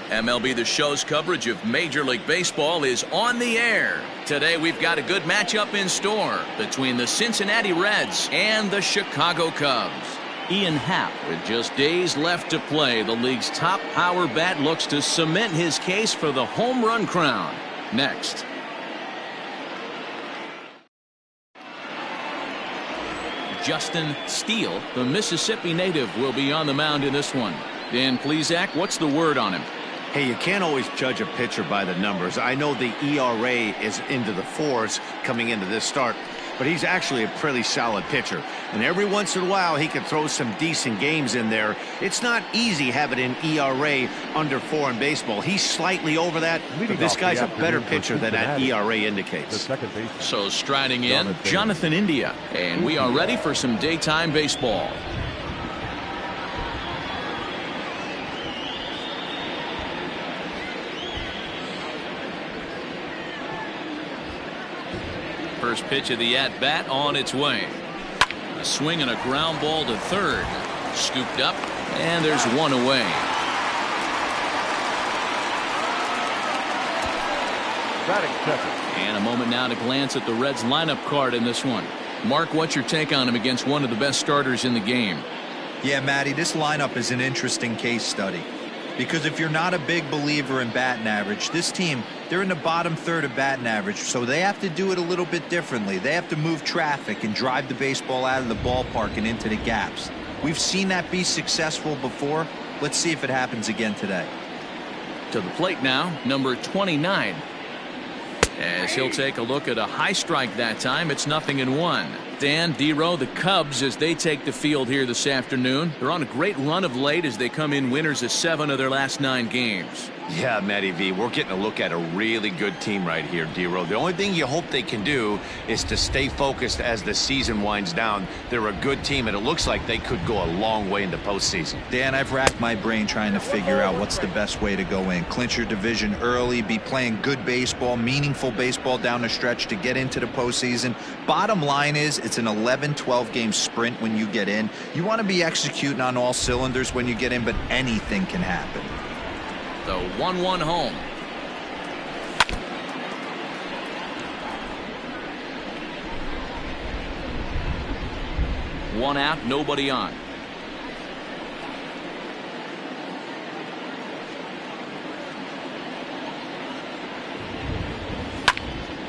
MLB The Show's coverage of Major League Baseball is on the air. Today we've got a good matchup in store between the Cincinnati Reds and the Chicago Cubs. Ian Happ, with just days left to play, the league's top power bat looks to cement his case for the home run crown. Next. Justin Steele, the Mississippi native, will be on the mound in this one. Dan Plesac, what's the word on him? Hey, you can't always judge a pitcher by the numbers. I know the ERA is into the 4s coming into this start, but he's actually a pretty solid pitcher. And every once in a while, he can throw some decent games in there. It's not easy having an ERA under 4 in baseball. He's slightly over that, but this guy's a better pitcher than that ERA indicates. So striding in, Jonathan India. And we are ready for some daytime baseball. First pitch of the at-bat on its way. A swing and a ground ball to third. Scooped up, and there's one away. Batting second. And a moment now to glance at the Reds lineup card in this one. Mark, what's your take on him against one of the best starters in the game? Yeah, Matty, this lineup is an interesting case study. Because if you're not a big believer in batting average, this team, they're in the bottom third of batting average, so they have to do it a little bit differently. They have to move traffic and drive the baseball out of the ballpark and into the gaps. We've seen that be successful before. Let's see if it happens again today. To the plate now, number 29. As he'll take a look at a high strike that time, it's 0-1. Dan, D-Row, the Cubs, as they take the field here this afternoon. They're on a great run of late as they come in winners of 7 of their last 9 games. Yeah, Matty V, we're getting a look at a really good team right here, D-Row. The only thing you hope they can do is to stay focused as the season winds down. They're a good team, and it looks like they could go a long way into postseason. Dan, I've racked my brain trying to figure out what's the best way to go in. Clinch your division early, be playing good baseball, meaningful baseball down the stretch to get into the postseason. Bottom line is, it's an 11-12 game sprint when you get in. You want to be executing on all cylinders when you get in, but anything can happen. The 1-1 home. One out, nobody on.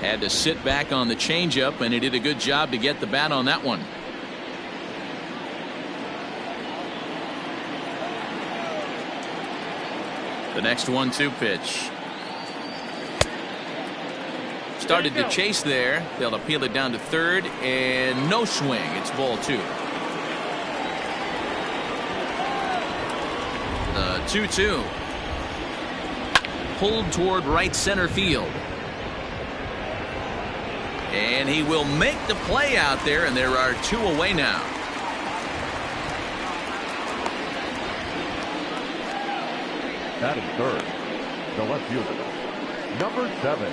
Had to sit back on the changeup, and he did a good job to get the bat on that one. The next 1-2 pitch. Started to chase there. They'll appeal it down to third, and no swing. It's ball 2. The 2-2. Pulled toward right center field. And he will make the play out there, and there are 2 away now. Batting third, the left fielder, number 7.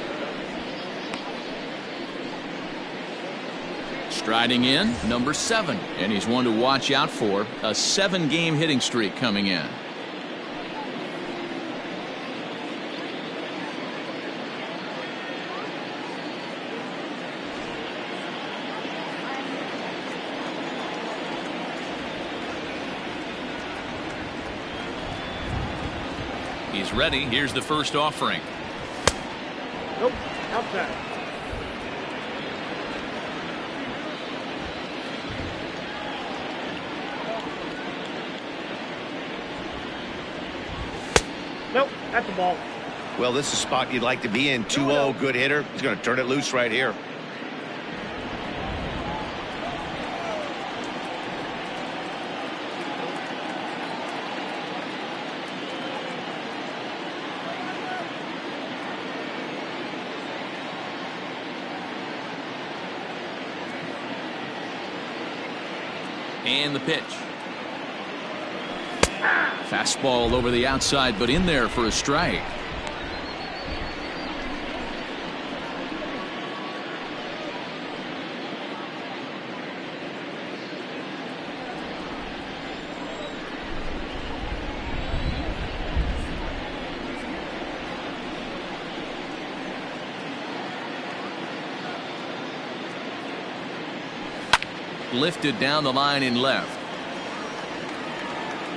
Striding in, number 7, and he's one to watch out for. A 7-game hitting streak coming in. He's ready. Here's the first offering. Nope, outside. Nope, that's the ball. Well, this is a spot you'd like to be in. 2-0, good hitter. He's going to turn it loose right here. And the pitch. Fastball over the outside, but in there for a strike. lifted down the line in left.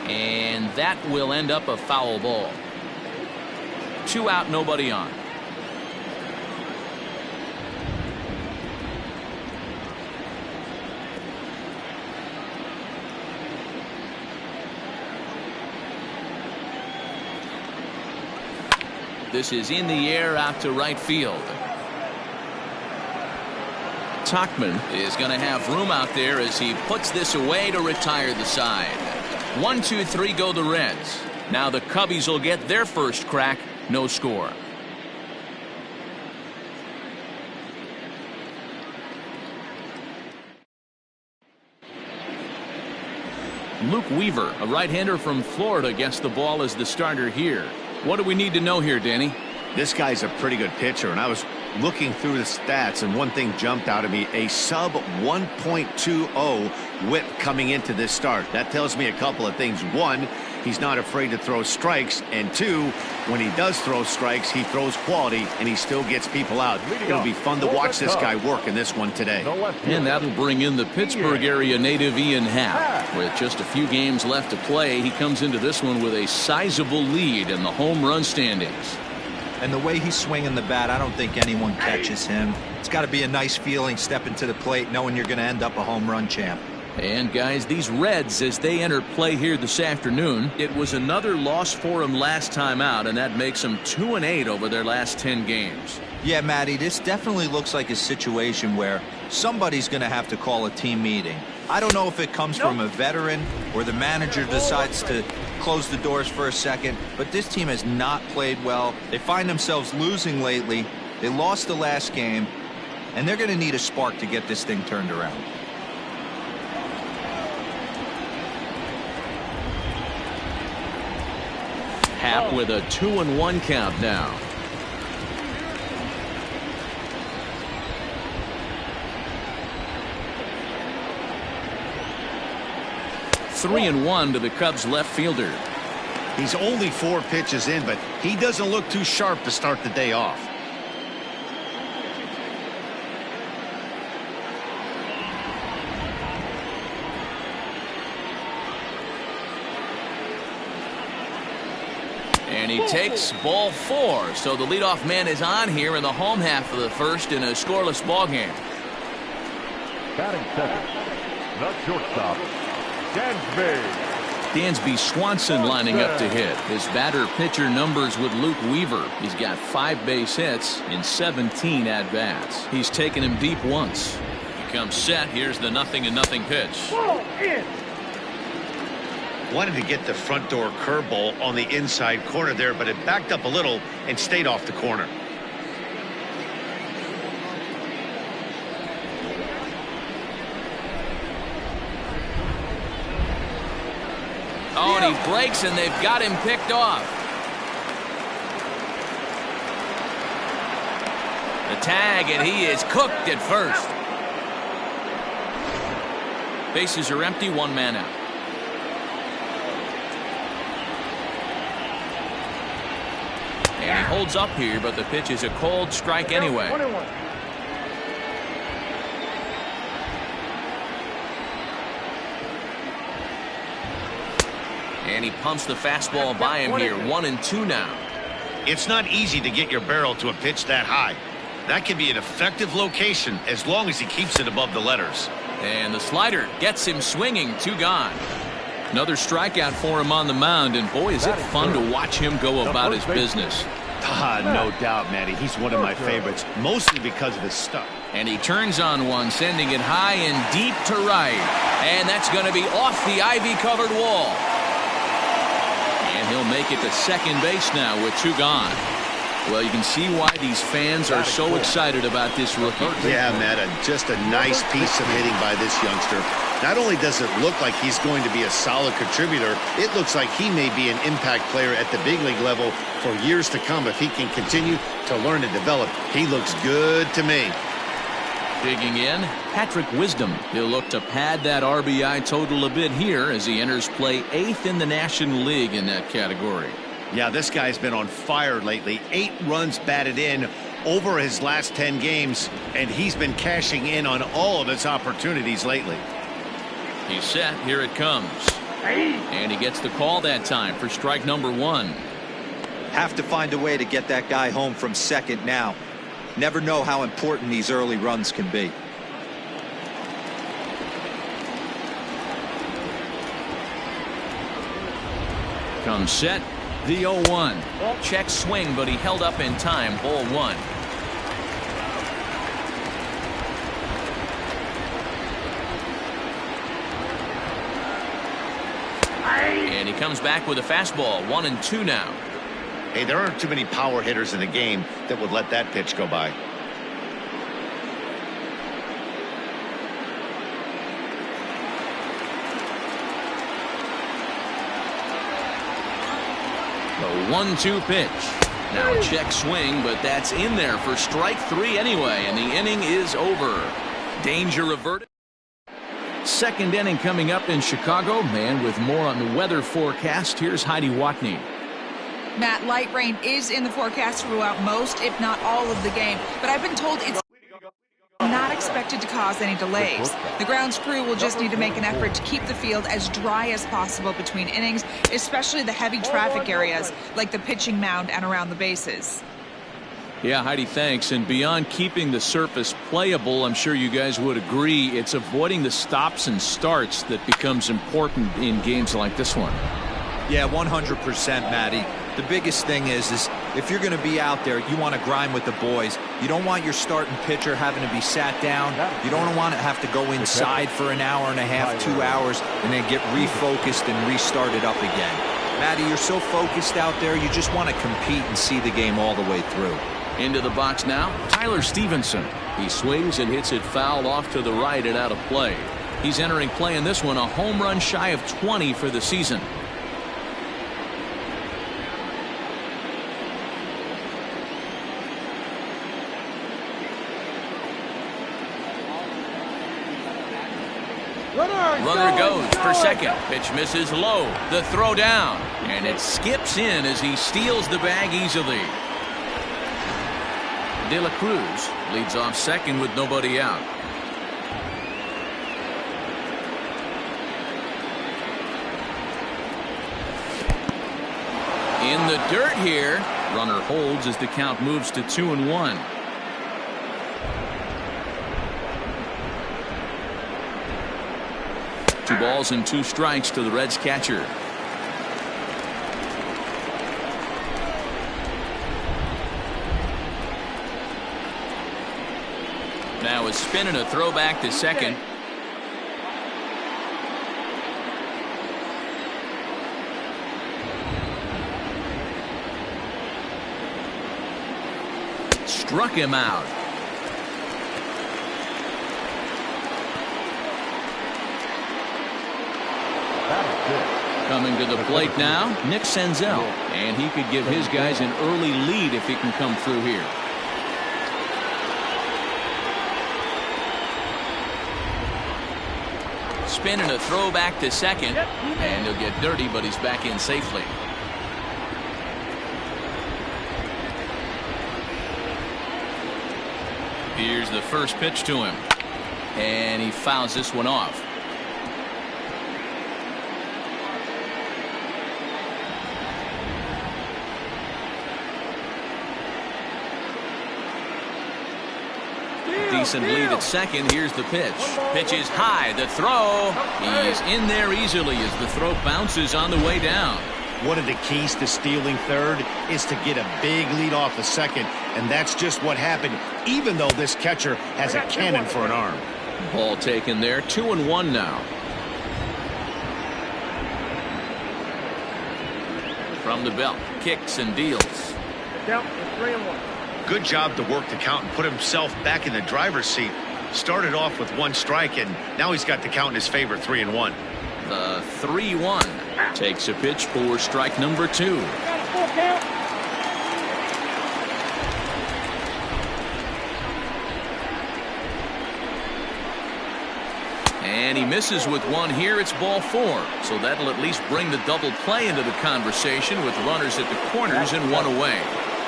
And that will end up a foul ball. 2 out, nobody on. This is in the air out to right field. Tachman is going to have room out there as he puts this away to retire the side. 1, 2, 3 go the Reds. Now the Cubbies will get their first crack. No score. Luke Weaver, a right-hander from Florida, gets the ball as the starter here. What do we need to know here, Danny? This guy's a pretty good pitcher, and I was looking through the stats, and one thing jumped out at me: a sub 1.20 whip coming into this start. That tells me a couple of things. One, he's not afraid to throw strikes, and two, when he does throw strikes, he throws quality, and he still gets people out. It'll be fun to watch this guy work in this one today. And that'll bring in the Pittsburgh area native Ian Happ. With just a few games left to play, he comes into this one with a sizable lead in the home run standings. And the way he's swinging the bat, I don't think anyone catches him. It's got to be a nice feeling stepping to the plate knowing you're going to end up a home run champ. And guys, these Reds, as they enter play here this afternoon, it was another loss for them last time out, and that makes them 2-8 over their last 10 games. Yeah, Matty, this definitely looks like a situation where somebody's going to have to call a team meeting. I don't know if it comes from a veteran or the manager decides to close the doors for a second, but this team has not played well. They find themselves losing lately. They lost the last game, and they're going to need a spark to get this thing turned around. Happ with a 2-1 count now. Three and 1 to the Cubs left fielder. He's only 4 pitches in, but he doesn't look too sharp to start the day off. And he takes ball 4. So the leadoff man is on here in the home half of the first in a scoreless ball game. Batting second, the shortstop, Dansby Swanson lining up to hit. His batter-pitcher numbers with Luke Weaver. He's got 5 base hits in 17 at-bats. He's taken him deep once. He comes set. Here's the 0-0 pitch. Wanted to get the front door curveball on the inside corner there, but it backed up a little and stayed off the corner. Oh, and he breaks, and they've got him picked off. The tag, and he is cooked at first. Bases are empty, 1 man out. And he holds up here, but the pitch is a cold strike anyway. And he pumps the fastball by him here. 1-2 now. It's not easy to get your barrel to a pitch that high. That can be an effective location as long as he keeps it above the letters. And the slider gets him swinging. 2 gone. Another strikeout for him on the mound, and boy, is it fun to watch him go about his business. No doubt, Matty. He's one of my favorites, mostly because of his stuff. And he turns on one, sending it high and deep to right. And that's going to be off the ivy-covered wall. And he'll make it to second base now with 2 gone. Well, you can see why these fans are so excited about this rookie. Yeah, Matt, just a nice piece of hitting by this youngster. Not only does it look like he's going to be a solid contributor, it looks like he may be an impact player at the big league level for years to come if he can continue to learn and develop. He looks good to me. Digging in, Patrick Wisdom. He'll look to pad that RBI total a bit here as he enters play 8th in the National League in that category. Yeah, this guy's been on fire lately. 8 runs batted in, over his last 10 games, and he's been cashing in on all of his opportunities lately. He's set. Here it comes. And he gets the call that time for strike number 1. Have to find a way to get that guy home from second now. Never know how important these early runs can be. Comes set. The 0-1. Check swing, but he held up in time. Ball 1. And he comes back with a fastball. 1-2 now. Hey, there aren't too many power hitters in the game that would let that pitch go by. The 1-2 pitch. Now a check swing, but that's in there for strike 3 anyway, and the inning is over. Danger averted. Second inning coming up in Chicago. Man, with more on the weather forecast, here's Heidi Watney. Matt, light rain is in the forecast throughout most, if not all, of the game, but I've been told it's not expected to cause any delays. The grounds crew will just need to make an effort to keep the field as dry as possible between innings, especially the heavy traffic areas like the pitching mound and around the bases. Yeah, Heidi, thanks. And beyond keeping the surface playable, I'm sure you guys would agree, it's avoiding the stops and starts that becomes important in games like this one. Yeah, 100%, Matty. The biggest thing is if you're going to be out there, you want to grind with the boys. You don't want your starting pitcher having to be sat down. You don't want to have to go inside for an hour and a half, 2 hours, and then get refocused and restarted up again. Matty, you're so focused out there, you just want to compete and see the game all the way through. Into the box now, Tyler Stevenson. He swings and hits it foul off to the right and out of play. He's entering play in this one, a home run shy of 20 for the season. Runner goes for second. Pitch misses low. The throw down. And it skips in as he steals the bag easily. De La Cruz leads off second with nobody out. In the dirt here. Runner holds as the count moves to 2-1. Two balls and 2 strikes to the Reds catcher. Now a spin and a throw back to second. Struck him out. Coming to the plate now, Nick Senzel. And he could give his guys an early lead if he can come through here. Spin and a throw back to second. And he'll get dirty, but he's back in safely. Here's the first pitch to him. And he fouls this one off. Decent lead at second. Here's the pitch. Pitch is high. The throw. He's in there easily as the throw bounces on the way down. One of the keys to stealing third is to get a big lead off the second, and that's just what happened, even though this catcher has a cannon for an arm. Ball taken there. 2-1 now. From the belt. Kicks and deals. Count 3-1. Good job to work the count and put himself back in the driver's seat. Started off with 1 strike, and now he's got the count in his favor, 3-1. The 3-1 takes a pitch for strike number 2. Got a full count. And he misses with 1 here. It's ball 4. So that'll at least bring the double play into the conversation with runners at the corners and 1 away.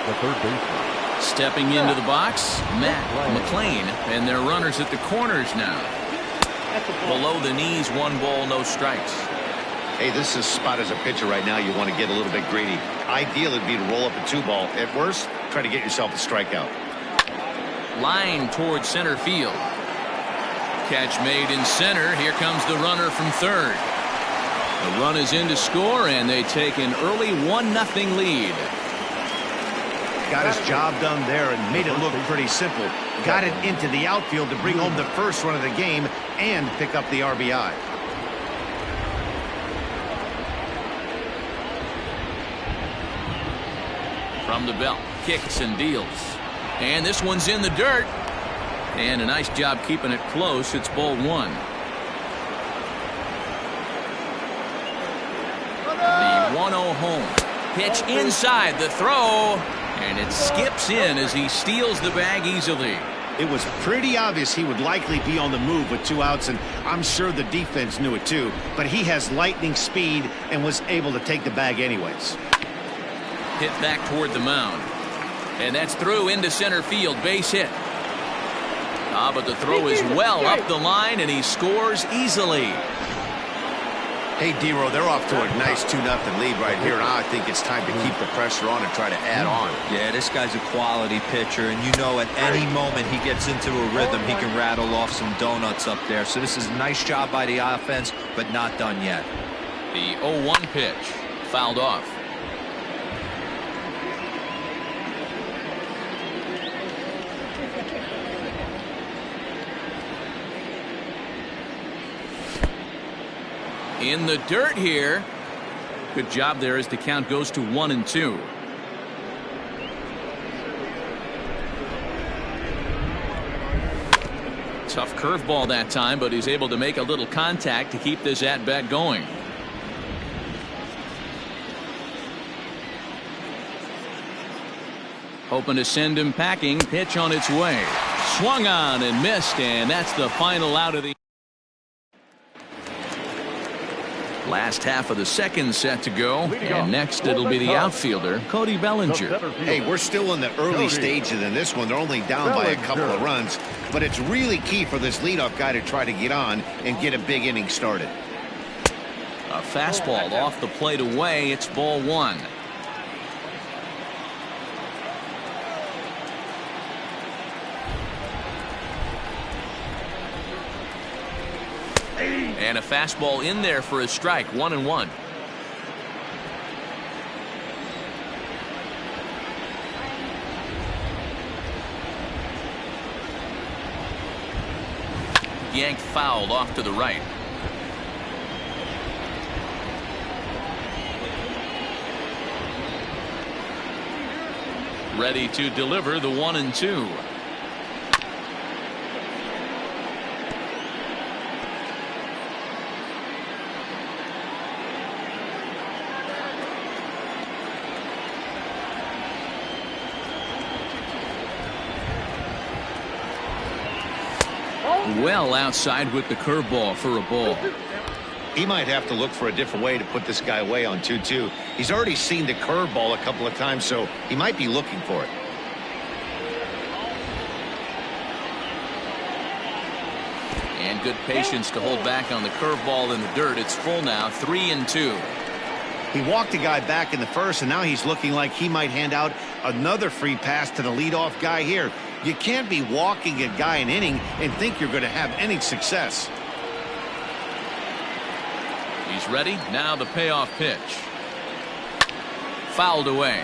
The third baseman. Stepping into the box, Matt McLean, and their runners at the corners now. Below the knees, 1 ball, no strikes. Hey, this is spot as a pitcher right now. You want to get a little bit greedy. Ideal would be to roll up a 2-ball. At worst, try to get yourself a strikeout. Line towards center field. Catch made in center. Here comes the runner from third. The run is in to score, and they take an early 1-0 lead. Got his job done there and made it look pretty simple. Got it into the outfield to bring home the first run of the game and pick up the RBI. From the belt, kicks and deals. And this one's in the dirt. And a nice job keeping it close. It's ball 1. The 1-0 home. Pitch inside the throw. And it skips in as he steals the bag easily. It was pretty obvious he would likely be on the move with 2 outs, and I'm sure the defense knew it too. But he has lightning speed and was able to take the bag anyways. Hit back toward the mound. And that's through into center field. Base hit. But the throw is well up the line, and he scores easily. Hey, D-Row, they're off to a nice 2-0 lead right here. Now I think it's time to keep the pressure on and try to add on. Yeah, this guy's a quality pitcher, and you know at any moment he gets into a rhythm, he can rattle off some donuts up there. So this is a nice job by the offense, but not done yet. The 0-1 pitch. Fouled off. In the dirt here. Good job there as the count goes to 1-2. Tough curveball that time, but he's able to make a little contact to keep this at-bat going. Hoping to send him packing. Pitch on its way. Swung on and missed, and that's the final out of the last half of the second set to go. And next it'll be the outfielder, Cody Bellinger. Hey, we're still in the early stages in this one. They're only down by a couple of runs, but it's really key for this leadoff guy to try to get on and get a big inning started. A fastball off the plate away. It's ball 1. And a fastball in there for a strike. 1-1. Yanked fouled off to the right. Ready to deliver the 1-2. Well outside with the curveball for a ball. He might have to look for a different way to put this guy away on 2-2. He's already seen the curveball a couple of times, so he might be looking for it. And good patience to hold back on the curveball in the dirt. It's full now. 3-2. He walked a guy back in the first, and now he's looking like he might hand out another free pass to the leadoff guy here. You can't be walking a guy an inning and think you're going to have any success. He's ready. Now the payoff pitch. Fouled away.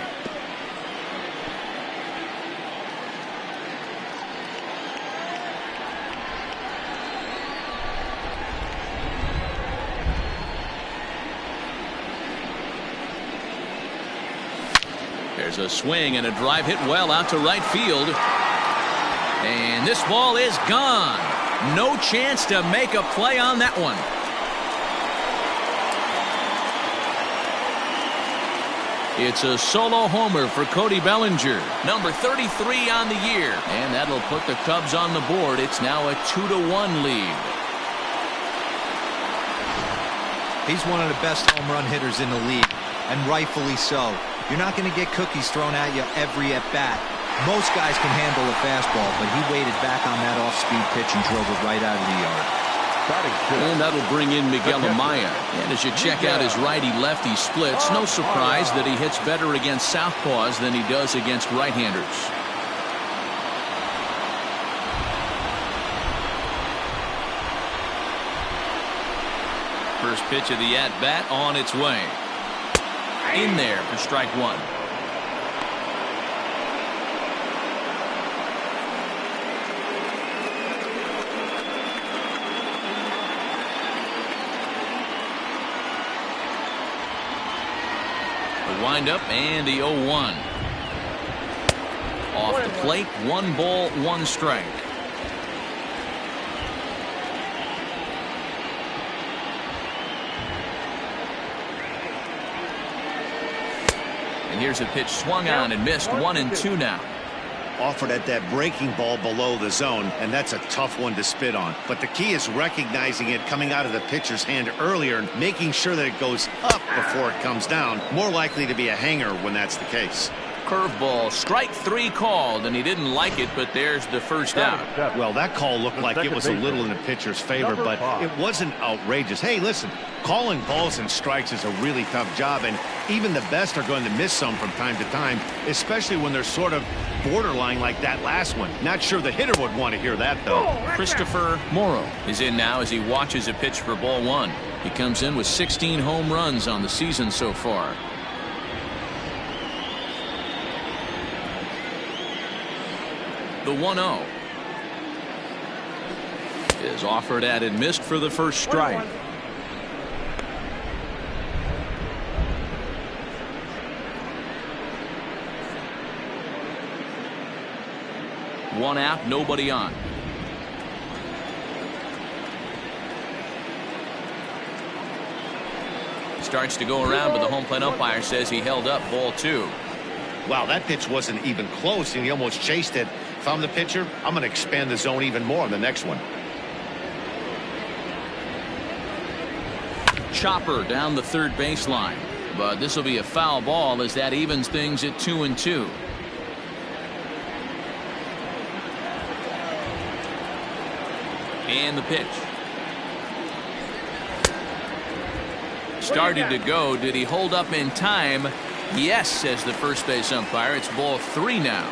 There's a swing and a drive hit well out to right field. And this ball is gone. No chance to make a play on that one. It's a solo homer for Cody Bellinger, number 33 on the year. And that'll put the Cubs on the board. It's now a 2-1 lead. He's one of the best home run hitters in the league, and rightfully so. You're not going to get cookies thrown at you every at-bat. Most guys can handle a fastball, but he waited back on that off-speed pitch and drove it right out of the yard. And that'll bring in Miguel Amaya. And as you check out his righty-lefty splits, no surprise that he hits better against southpaws than he does against right-handers. First pitch of the at-bat on its way. In there for strike one. The windup and the 0-1. Off the plate, 1 ball, 1 strike. And here's a pitch swung on and missed. 1-2 now. Offered at that breaking ball below the zone, and that's a tough one to spit on. But the key is recognizing it coming out of the pitcher's hand earlier and making sure that it goes up before it comes down. More likely to be a hanger when that's the case. Curveball, strike 3 called, and he didn't like it, but there's the first out. Well, that call looked like it was a little in the pitcher's favor, but it wasn't outrageous. Hey, listen, calling balls and strikes is a really tough job, and even the best are going to miss some from time to time, especially when they're sort of borderline like that last one. Not sure the hitter would want to hear that, though. Christopher Morrow is in now as he watches a pitch for ball 1. He comes in with 16 home runs on the season so far. The 1-0 is offered at and missed for the first strike. One out, nobody on. Starts to go around, but the home plate umpire says he held up ball 2. Wow, that pitch wasn't even close, and he almost chased it. If I'm the pitcher, I'm going to expand the zone even more on the next one. Chopper down the third baseline, but this will be a foul ball as that evens things at 2-2. And the pitch. Started to go. Did he hold up in time? Yes, says the first base umpire. It's ball 3 now.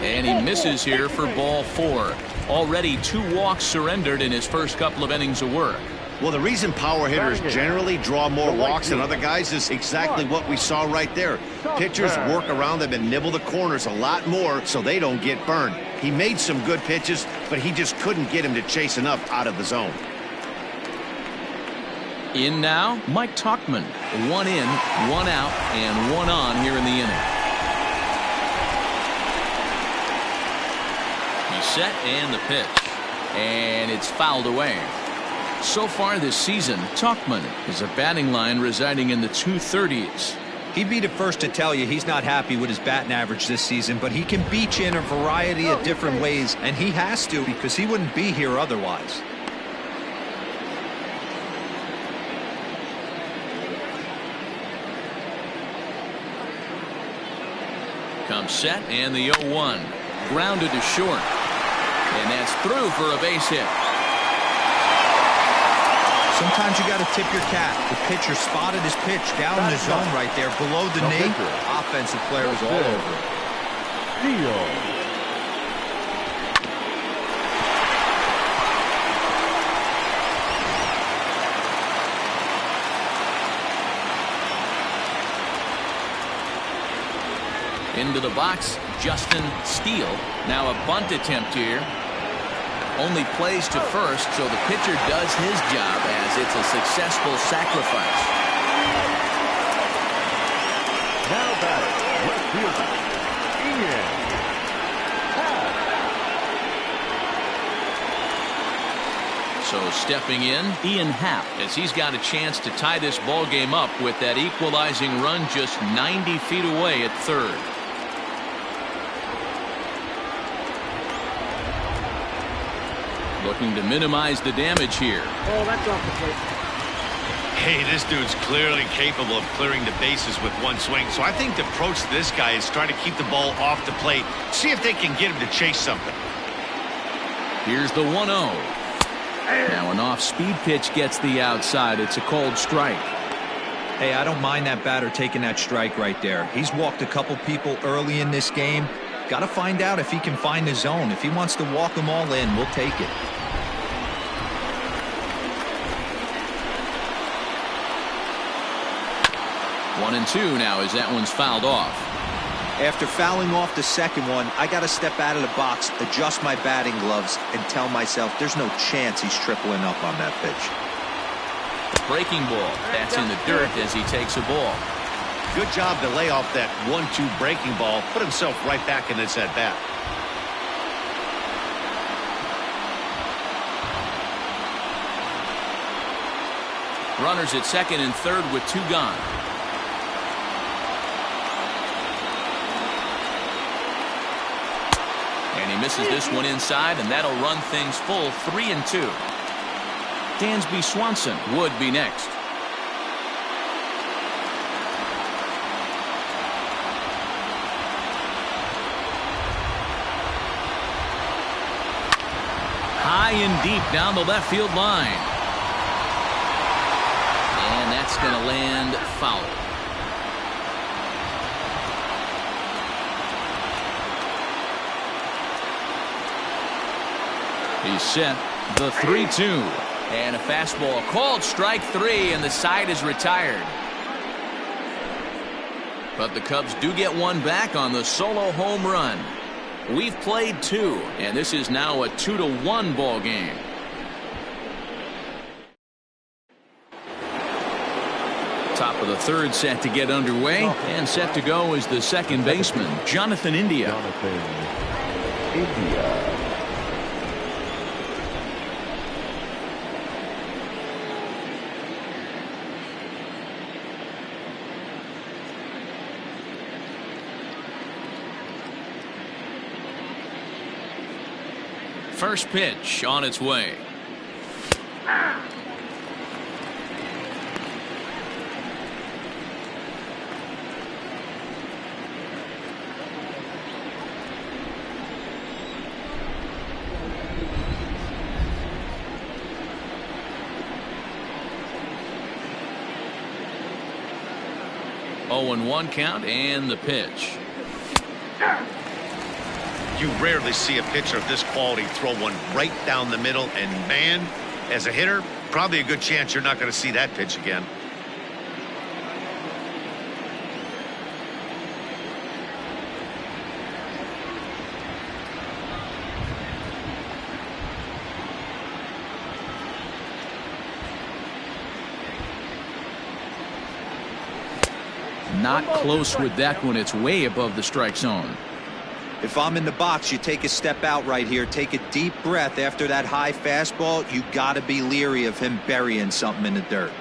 And he misses here for ball 4. Already 2 walks surrendered in his first couple of innings of work. Well, the reason power hitters generally draw more walks than other guys is exactly what we saw right there. Pitchers work around them and nibble the corners a lot more so they don't get burned. He made some good pitches, but he just couldn't get him to chase enough out of the zone. In now, Mike Tauchman. 1 in, 1 out, and 1 on here in the inning. He's set and the pitch. And it's fouled away. So far this season, Tauchman is a batting line residing in the 230s. He'd be the first to tell you he's not happy with his batting average this season, but he can beat you in a variety of different ways, and he has to because he wouldn't be here otherwise. Comes set and the 0-1. Grounded to short. And that's through for a base hit. Sometimes you got to tip your cap. The pitcher spotted his pitch down in the zone right there below the knee. Offensive player was all over it. Steele. Into the box, Justin Steele. Now a bunt attempt here. Only plays to first, so the pitcher does his job as it's a successful sacrifice. Now batting, left fielder, Ian. So stepping in, Ian Happ, as he's got a chance to tie this ball game up with that equalizing run just 90 feet away at third. Looking to minimize the damage here. Oh, that's off the plate. Hey, this dude's clearly capable of clearing the bases with one swing. So I think the approach to this guy is trying to keep the ball off the plate. See if they can get him to chase something. Here's the 1-0. Now an off-speed pitch gets the outside. It's a cold strike. Hey, I don't mind that batter taking that strike right there. He's walked a couple people early in this game. Got to find out if he can find the zone. If he wants to walk them all in, we'll take it. 1-2 now as that one's fouled off. After fouling off the second one, I got to step out of the box, adjust my batting gloves, and tell myself there's no chance he's tripling up on that pitch. Breaking ball. That's in the dirt as he takes a ball. Good job to lay off that 1-2 breaking ball. Put himself right back in this at bat. Runners at second and third with 2 gone. And he misses this one inside, and that'll run things full 3-2. Dansby Swanson would be next. High and deep down the left field line. And that's going to land foul. He's set. The 3-2. And a fastball called strike 3, and the side is retired. But the Cubs do get one back on the solo home run. We've played 2, and this is now a 2-1 ball game. Top of the third set to get underway, and set to go is the second baseman, Jonathan India. Jonathan India. First pitch on its way. Oh, and 1 count and the pitch. You rarely see a pitcher of this quality throw one right down the middle, and man, as a hitter, probably a good chance you're not going to see that pitch again. Not close with that one. It's way above the strike zone. If I'm in the box, you take a step out right here, take a deep breath after that high fastball. You got to be leery of him burying something in the dirt.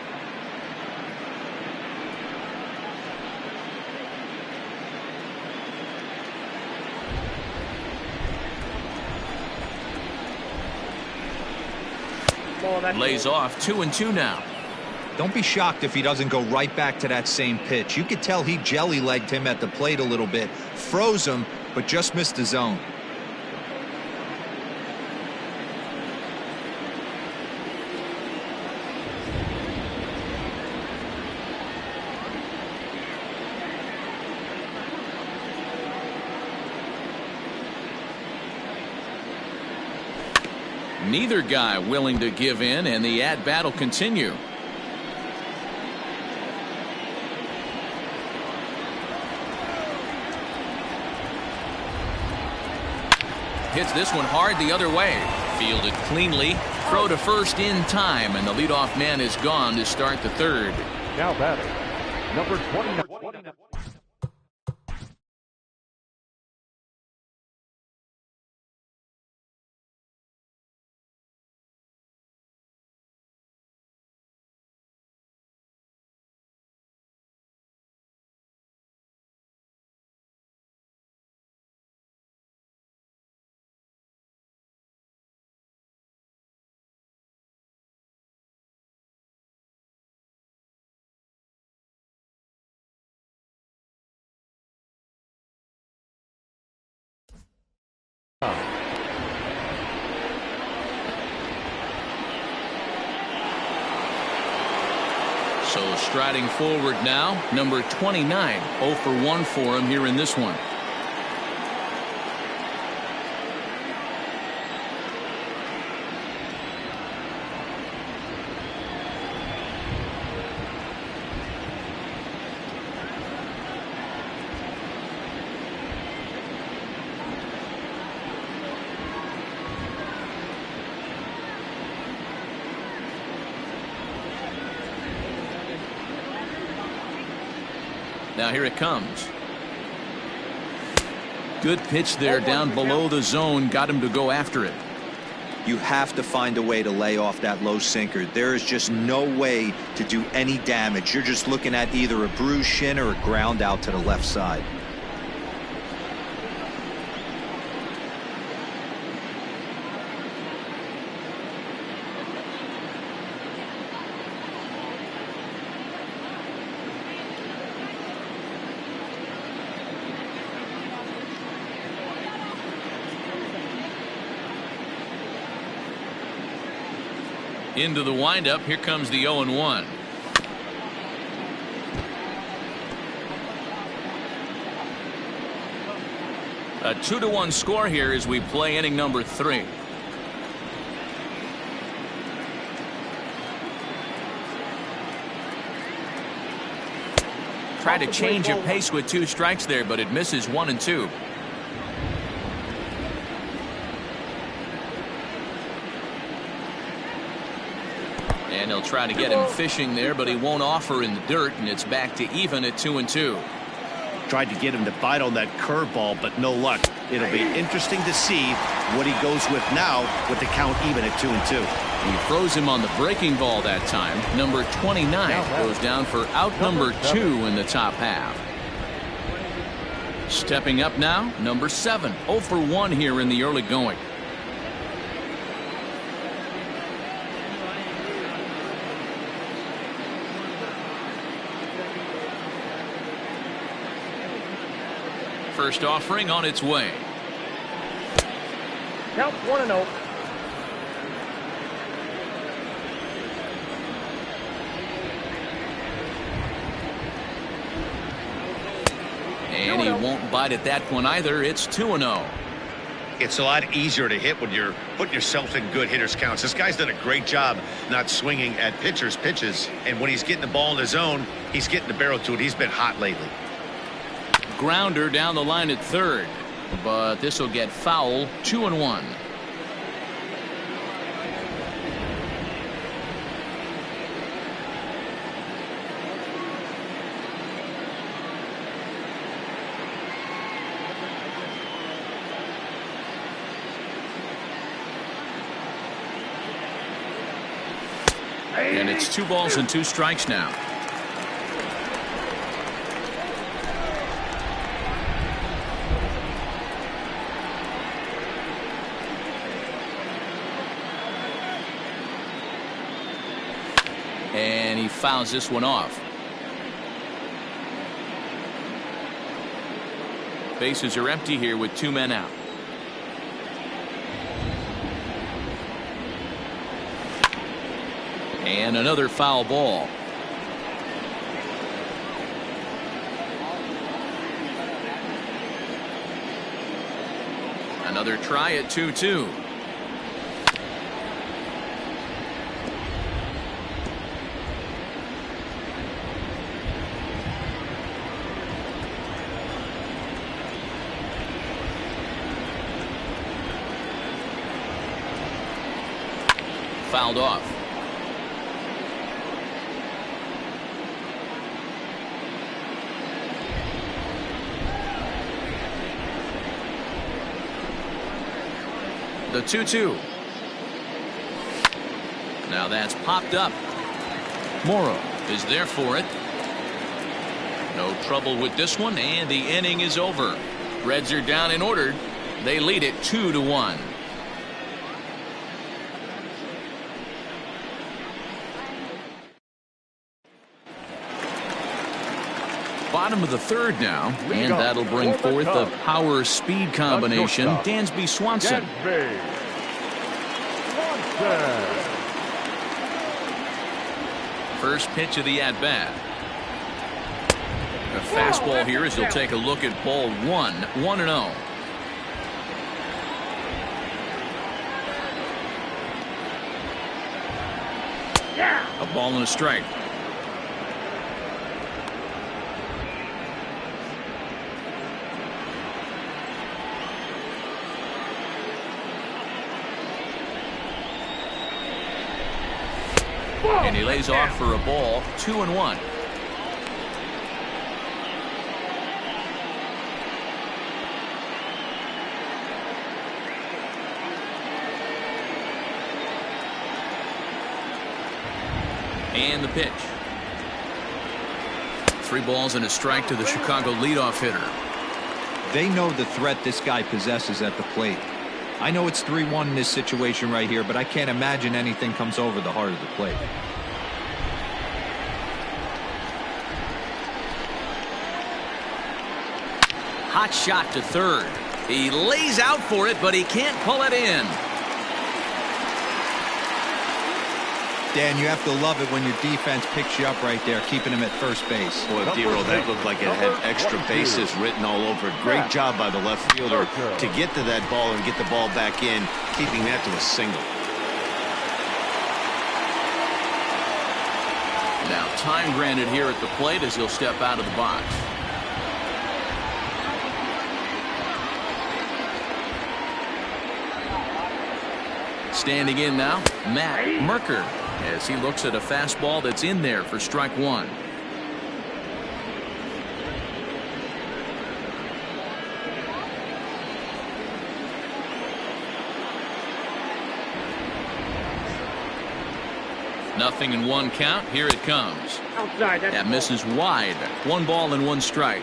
Lays off 2-2 now. Don't be shocked if he doesn't go right back to that same pitch. You could tell he jelly-legged him at the plate a little bit, froze him, but just missed the zone. Neither guy willing to give in, and the at-bat will continue. Hits this one hard the other way. Fielded cleanly. Throw to first in time, and the leadoff man is gone to start the third. Now batting, number 29. So striding forward now, number 29, 0 for 1 for him here in this one. Now here it comes. Good pitch there down below the zone. Got him to go after it. You have to find a way to lay off that low sinker. There is just no way to do any damage. You're just looking at either a bruised shin or a ground out to the left side. Into the windup. Here comes the 0-1. A 2-1 score here as we play inning number 3. Tried to change of pace with 2 strikes there, but it misses 1 and 2. And he'll try to get him fishing there, but he won't offer in the dirt, and it's back to even at 2 and 2. Tried to get him to bite on that curveball, but no luck. It'll be interesting to see what he goes with now with the count even at 2 and 2. He throws him on the breaking ball that time. Number 29 goes down for out number 2 in the top half. Stepping up now, number 7, 0 for 1 here in the early going. First offering on its way. Count 1-0. And he won't bite at that one either. It's 2-0. It's a lot easier to hit when you're putting yourself in good hitters counts. This guy's done a great job not swinging at pitchers' pitches, and when he's getting the ball in his zone, he's getting the barrel to it. He's been hot lately. Grounder down the line at third, but this will get foul. 2-1. And it's 2 balls and 2 strikes now. And he fouls this one off. Bases are empty here with 2 men out. And another foul ball. Another try at 2-2. Fouled off. The 2-2. Now that's popped up. Morrow is there for it. No trouble with this one, and the inning is over. Reds are down in order. They lead it 2-1. Bottom of the third now, and that'll bring forth the power-speed combination. Dansby Swanson. First pitch of the at-bat. A fastball here as he'll take a look at ball 1, 1-0. A ball and a strike. And he lays off for a ball, 2-1. And the pitch. 3 balls and a strike to the Chicago leadoff hitter. They know the threat this guy possesses at the plate. I know it's 3-1 in this situation right here, but I can't imagine anything comes over the heart of the plate. Hot shot to third. He lays out for it, but he can't pull it in. Dan, you have to love it when your defense picks you up right there, keeping him at first base. Boy, Dero, that looked like it had extra bases written all over it. Great job by the left fielder to get to that ball and get the ball back in, keeping that to a single. Now time granted here at the plate as he'll step out of the box. Standing in now, Matt Merker, as he looks at a fastball that's in there for strike 1. Nothing in 1 count. Here it comes. Outside. That misses wide. 1 ball and 1 strike.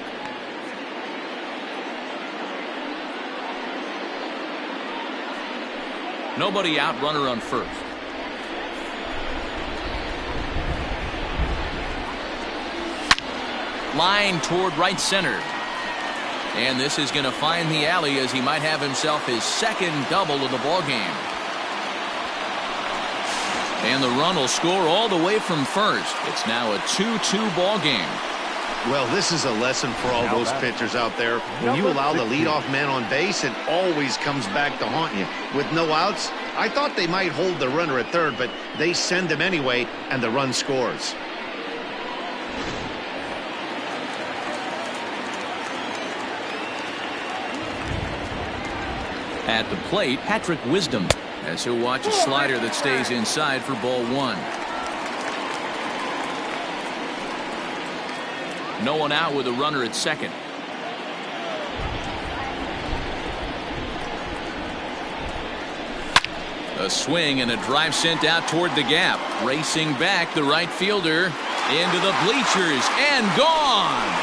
Nobody out, runner on first. Line toward right center. And this is going to find the alley as he might have himself his second double of the ball game. And the run will score all the way from first. It's now a 2-2 ball game. Well, this is a lesson for all those pitchers out there. When you allow the leadoff man on base, it always comes back to haunt you. With no outs, I thought they might hold the runner at third, but they send him anyway, and the run scores. At the plate, Patrick Wisdom, as he'll watch a slider that stays inside for ball 1. No one out with a runner at second. A swing and a drive sent out toward the gap. Racing back, the right fielder into the bleachers and gone.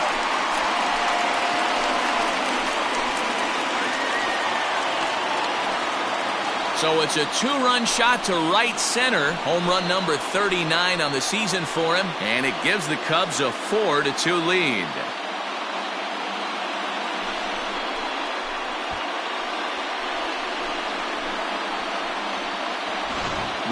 So it's a 2-run shot to right center. Home run number 39 on the season for him. And it gives the Cubs a 4-2 lead.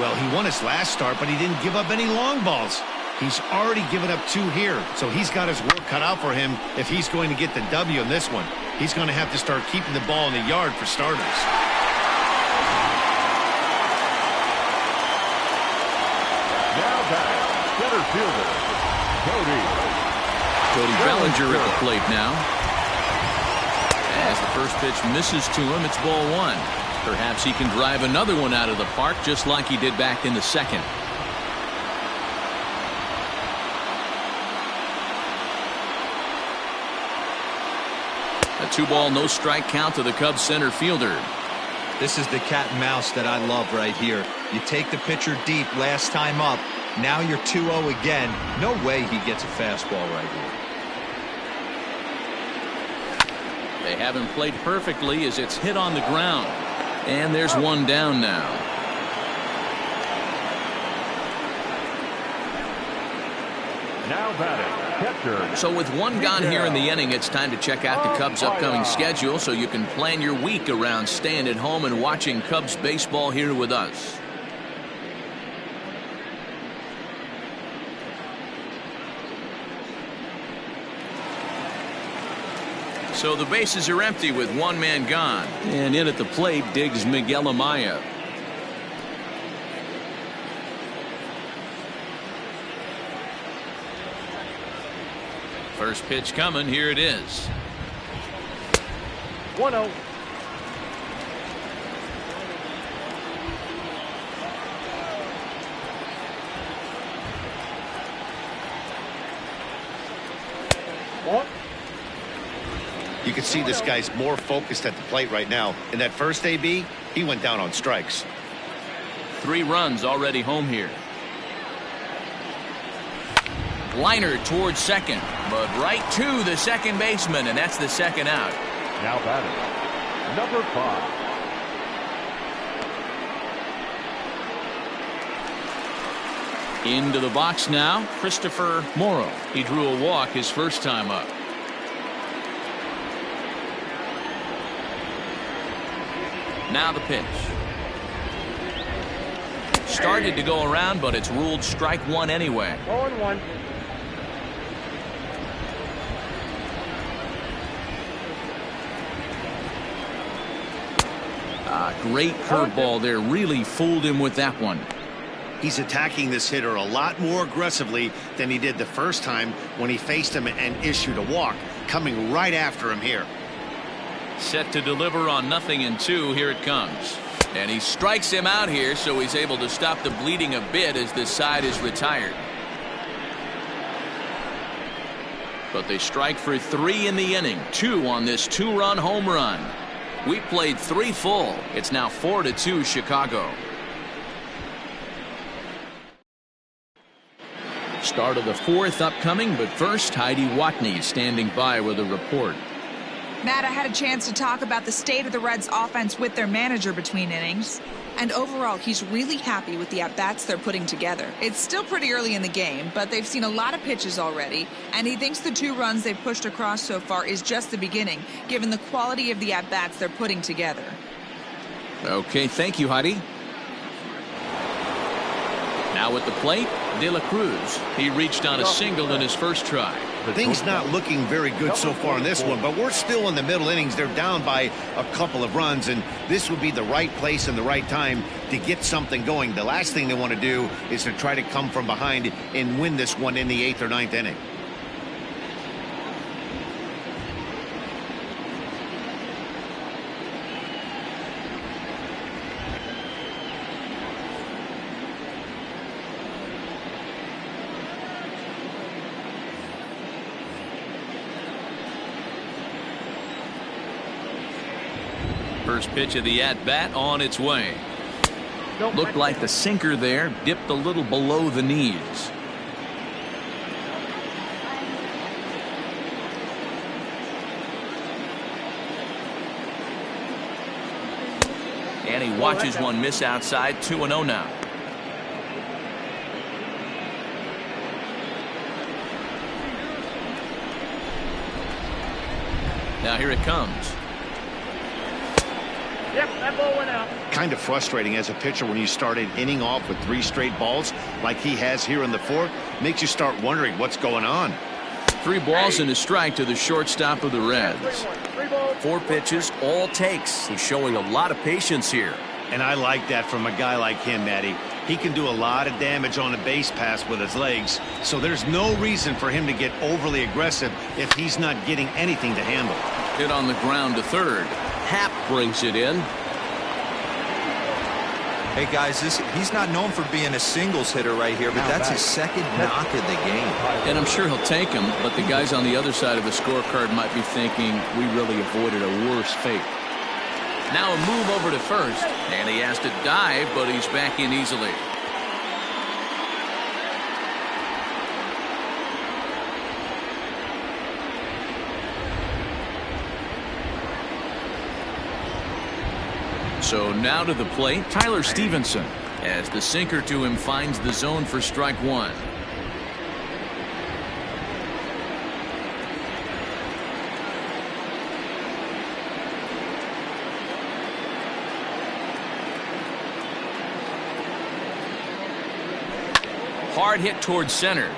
Well, he won his last start, but he didn't give up any long balls. He's already given up 2 here, so he's got his work cut out for him if he's going to get the W in this one. He's going to have to start keeping the ball in the yard for starters. Now back, center fielder, Cody Bellinger at the plate now. As the first pitch misses to him, it's ball 1. Perhaps he can drive another one out of the park just like he did back in the second. A 2-ball, no strike count to the Cubs center fielder. This is the cat and mouse that I love right here. You take the pitcher deep last time up. Now you're 2-0 again. No way he gets a fastball right here. They have him played perfectly as it's hit on the ground. And there's one down now. Now batting, catcher. So with one gone here in the inning, it's time to check out the Cubs' upcoming schedule so you can plan your week around staying at home and watching Cubs baseball here with us. So the bases are empty with one man gone. And in at the plate digs Miguel Amaya. First pitch coming. Here it is. 1-0. You can see this guy's more focused at the plate right now. In that first AB, he went down on strikes. 3 runs already home here. Liner towards second, but right to the second baseman, and that's the second out. Now batting, number 5. Into the box now, Christopher Morrow. He drew a walk his first time up. Now the pitch. Started to go around, but it's ruled strike one anyway. 0-1. Great curveball there. Really fooled him with that one. He's attacking this hitter a lot more aggressively than he did the first time when he faced him and issued a walk. Coming right after him here. Set to deliver on 0-2. Here it comes. And he strikes him out here, so he's able to stop the bleeding a bit as this side is retired. But they strike for 3 in the inning. 2 on this 2-run home run. We played 3 full. It's now 4-2 Chicago. Start of the 4th upcoming, but first Heidi Watney standing by with a report. Matt, I had a chance to talk about the state of the Reds offense with their manager between innings. And overall, he's really happy with the at-bats they're putting together. It's still pretty early in the game, but they've seen a lot of pitches already, and he thinks the 2 runs they've pushed across so far is just the beginning, given the quality of the at-bats they're putting together. Okay, thank you, Heidi. Now at the plate, De La Cruz. He reached on a single in his first try. Things not looking very good so far in this one, but we're still in the middle innings. They're down by a couple of runs, and this would be the right place and the right time to get something going. The last thing they want to do is to try to come from behind and win this one in the 8th or 9th inning. First pitch of the at-bat on its way. Looked like the sinker there dipped a little below the knees. And he watches one miss outside. 2-0 now. Now here it comes. Yep, that ball went out. Kind of frustrating as a pitcher when you start an inning off with 3 straight balls like he has here in the 4th. Makes you start wondering what's going on. 3 balls and a strike to the shortstop of the Reds. 4 pitches, all takes. He's showing a lot of patience here. And I like that from a guy like him, Matty. He can do a lot of damage on a base pass with his legs, so there's no reason for him to get overly aggressive if he's not getting anything to handle. Hit on the ground to third. Happ brings it in. Hey guys, he's not known for being a singles hitter right here, but that's his 2nd knock of the game. And I'm sure he'll take him, but the guys on the other side of the scorecard might be thinking we really avoided a worse fate. Now a move over to first, and he has to dive, but he's back in easily. So now to the plate, Tyler Stevenson, as the sinker to him finds the zone for strike 1. Hard hit towards center.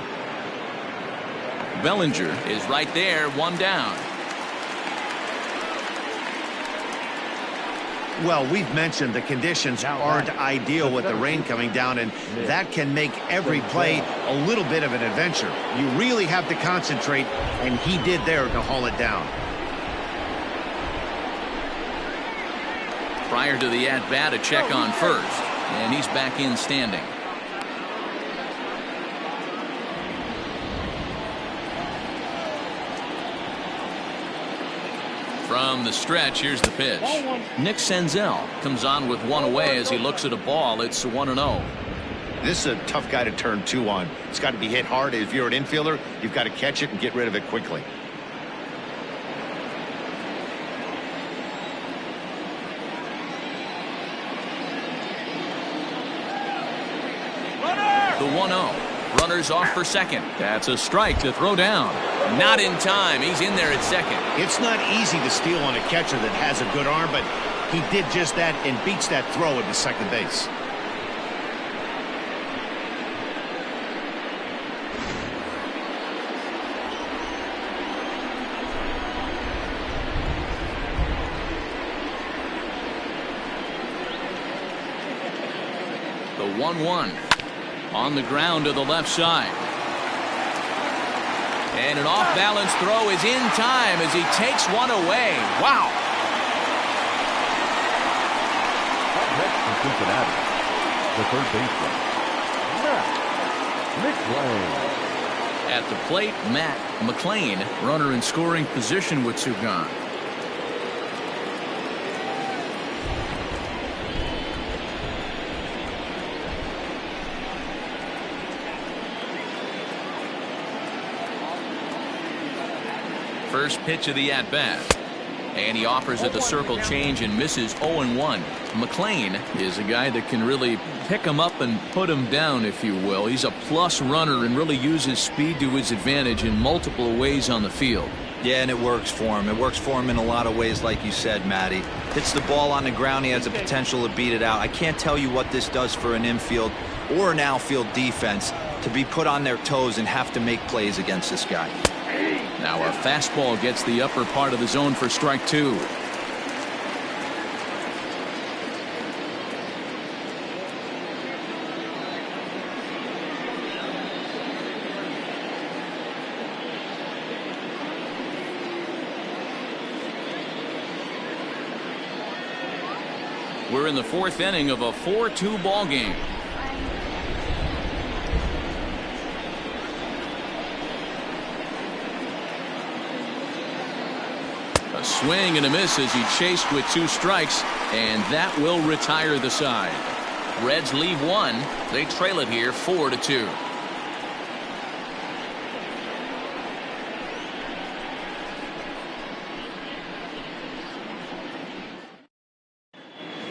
Bellinger is right there, 1 down. Well, we've mentioned the conditions aren't ideal with the rain coming down, and that can make every play a little bit of an adventure. You really have to concentrate, and he did there to haul it down. Prior to the at-bat, a check on first, and he's back in standing. From the stretch, here's the pitch. Nick Senzel comes on with one away as he looks at a ball. It's 1-0. This is a tough guy to turn two on. It's got to be hit hard. If you're an infielder, you've got to catch it and get rid of it quickly. The 1-0. Runners off for second. That's a strike to throw down. Not in time. He's in there at second. It's not easy to steal on a catcher that has a good arm, but he did just that and beats that throw into second base. The 1-1. On the ground to the left side. And an off-balance throw is in time as he takes one away. Wow. Up next from Cincinnati, the third baseman, Matt McClain. At the plate, Matt McClain, runner in scoring position with two gone. First pitch of the at-bat. And he offers it the circle change and misses 0-1. McClain is a guy that can really pick him up and put him down, if you will. He's a plus runner and really uses speed to his advantage in multiple ways on the field. Yeah, and it works for him. It works for him in a lot of ways, like you said, Matty. Hits the ball on the ground. He has the potential to beat it out. I can't tell you what this does for an infield or an outfield defense to be put on their toes and have to make plays against this guy. Now a fastball gets the upper part of the zone for strike two. We're in the fourth inning of a 4-2 ball game. A swing and a miss as he chased with two strikes, and that will retire the side. Reds leave one. They trail it here 4-2.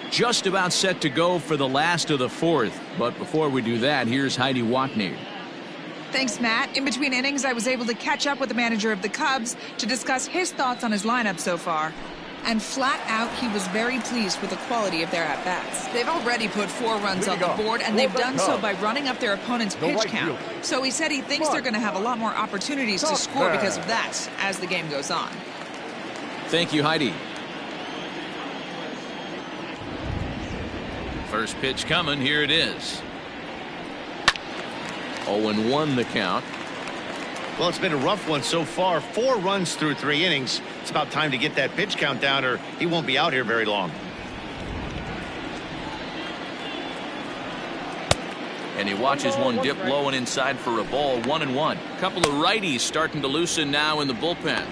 Just about set to go for the last of the fourth. But before we do that, here's Heidi Watney. Thanks, Matt. In between innings, I was able to catch up with the manager of the Cubs to discuss his thoughts on his lineup so far. And flat out, he was very pleased with the quality of their at-bats. They've already put 4 runs on the board, and they've done so by running up their opponent's pitch count. So he said he thinks they're going to have a lot more opportunities to score because of that as the game goes on. Thank you, Heidi. First pitch coming. Here it is. 0-1 the count. Well, it's been a rough one so far. 4 runs through 3 innings. It's about time to get that pitch count down, or he won't be out here very long. And he watches one dip low and inside for a ball. 1-1. Couple of righties starting to loosen now in the bullpen.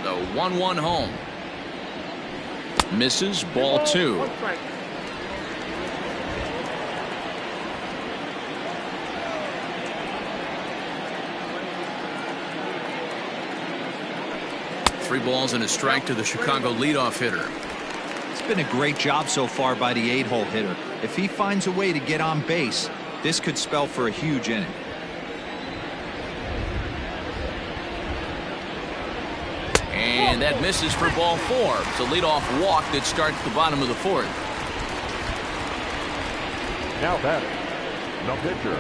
The 1-1 home. Misses, ball 2. Three balls and a strike to the Chicago leadoff hitter. It's been a great job so far by the 8-hole hitter. If he finds a way to get on base, this could spell for a huge inning. And that misses for ball 4. It's a leadoff walk that starts the bottom of the 4th. Now batting, the pitcher,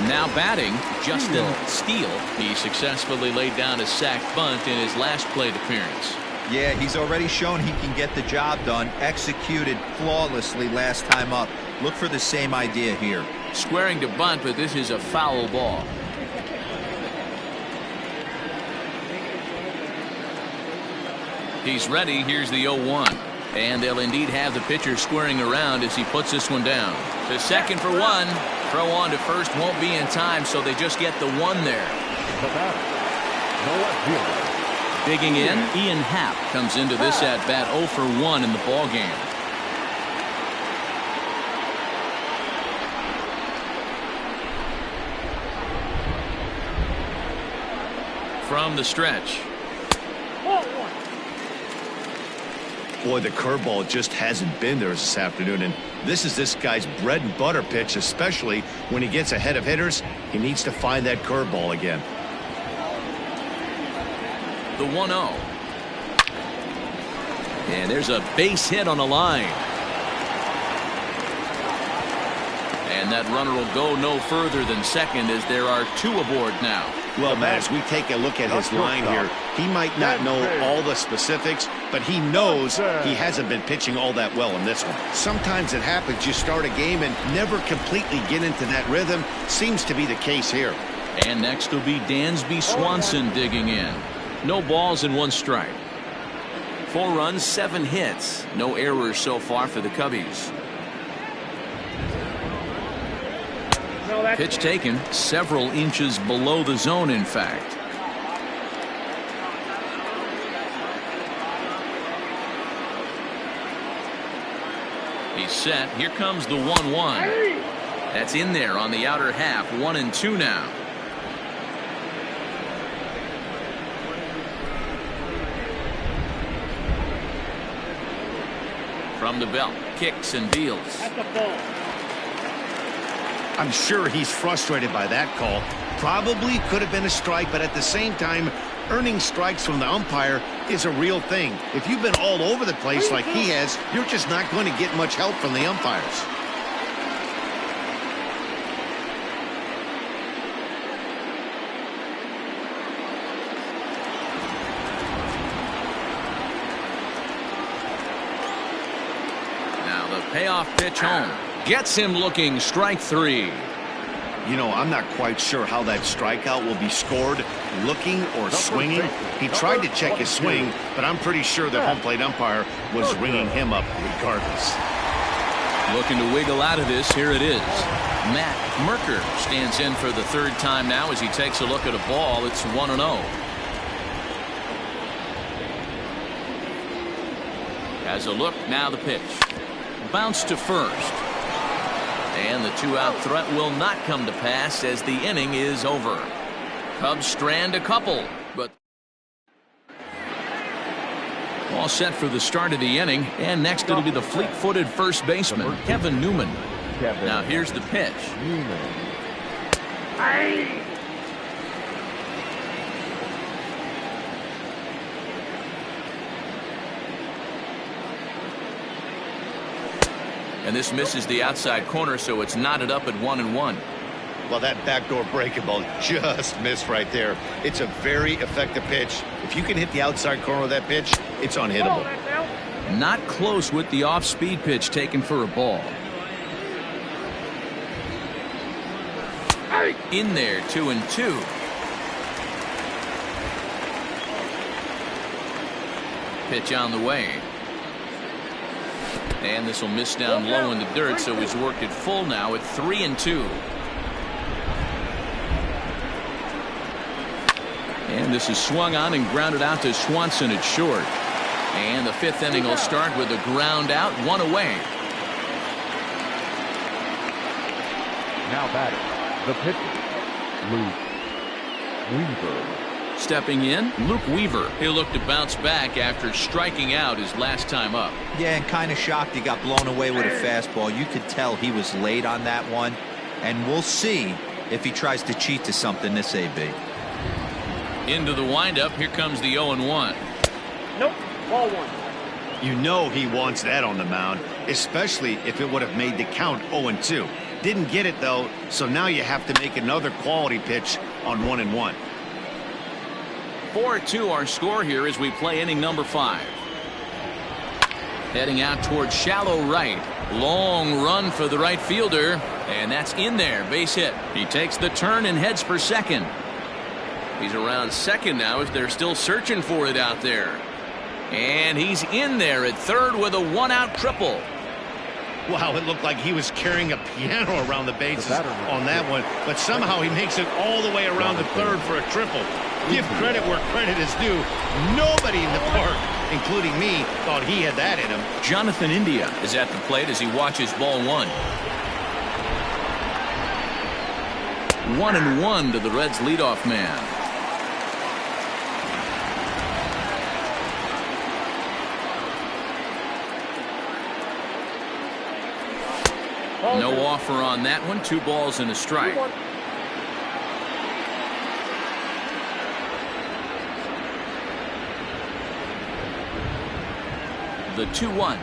Now batting, Justin Steele. He successfully laid down a sacked bunt in his last plate appearance. Yeah, he's already shown he can get the job done. Executed flawlessly last time up. Look for the same idea here. Squaring to bunt, but this is a foul ball. He's ready. Here's the 0-1. And they'll indeed have the pitcher squaring around as he puts this one down. To second for one. Throw on to first won't be in time, so they just get the one there. Digging in, Ian Happ comes into this at-bat 0 for 1 in the ballgame. From the stretch. Boy, the curveball just hasn't been there this afternoon, and this is this guy's bread and butter pitch, especially when he gets ahead of hitters. He needs to find that curveball again. The 1-0. And there's a base hit on the line. And that runner will go no further than second as there are two aboard now. Well, Matt, as we take a look at his line here, he might not know all the specifics, but he knows he hasn't been pitching all that well in this one. Sometimes it happens, you start a game and never completely get into that rhythm. Seems to be the case here. And next will be Dansby Swanson digging in. No balls and 1 strike. 4 runs, 7 hits. No errors so far for the Cubbies. Pitch taken several inches below the zone, in fact. He's set. Here comes the 1-1. That's in there on the outer half. 1-2 now. From the belt, kicks and deals. I'm sure he's frustrated by that call. Probably could have been a strike, but at the same time, earning strikes from the umpire is a real thing. If you've been all over the place like he has, you're just not going to get much help from the umpires. Now the payoff pitch home. Gets him looking. Strike 3. You know, I'm not quite sure how that strikeout will be scored, looking or swinging. He tried to check his swing, but I'm pretty sure the home plate umpire was ringing him up regardless. Looking to wiggle out of this. Here it is. Matt Merker stands in for the 3rd time now as he takes a look at a ball. It's 1-0. Has a look. Now the pitch. Bounce to first. And the 2-out threat will not come to pass as the inning is over. Cubs strand a couple, but all set for the start of the inning. And next it'll be the fleet-footed first baseman, Kevin Newman. Now here's the pitch. And this misses the outside corner, so it's knotted up at 1-1. Well, that backdoor breaking ball just missed right there. It's a very effective pitch. If you can hit the outside corner of that pitch, it's unhittable. Not close with the off-speed pitch taken for a ball. In there, 2-2. Pitch on the way. And this will miss down low in the dirt, so he's worked it full now at 3-2. And this is swung on and grounded out to Swanson at short. And the 5th inning will start with a ground out, 1 away. Now batting, the pitcher, Luke Weaver. Stepping in, Luke Weaver. He'll look to bounce back after striking out his last time up. Yeah, and kind of shocked he got blown away with a fastball. You could tell he was late on that one. And we'll see if he tries to cheat to something this AB. Into the windup. Here comes the 0-1. Nope. Ball 1. You know he wants that on the mound, especially if it would have made the count 0-2. Didn't get it, though, so now you have to make another quality pitch on 1-1. 4-2 our score here as we play inning number 5. Heading out towards shallow right. Long run for the right fielder, and that's in there. Base hit. He takes the turn and heads for second. He's around second now as they're still searching for it out there. And he's in there at third with a one-out triple. Wow, it looked like he was carrying a piano around the bases on that one, but somehow he makes it all the way around to third for a triple. Give credit where credit is due. Nobody in the park, including me, thought he had that in him. Jonathan India is at the plate as he watches ball 1. 1-1 to the Reds leadoff man. No offer on that one. 2 balls and a strike. The 2-1.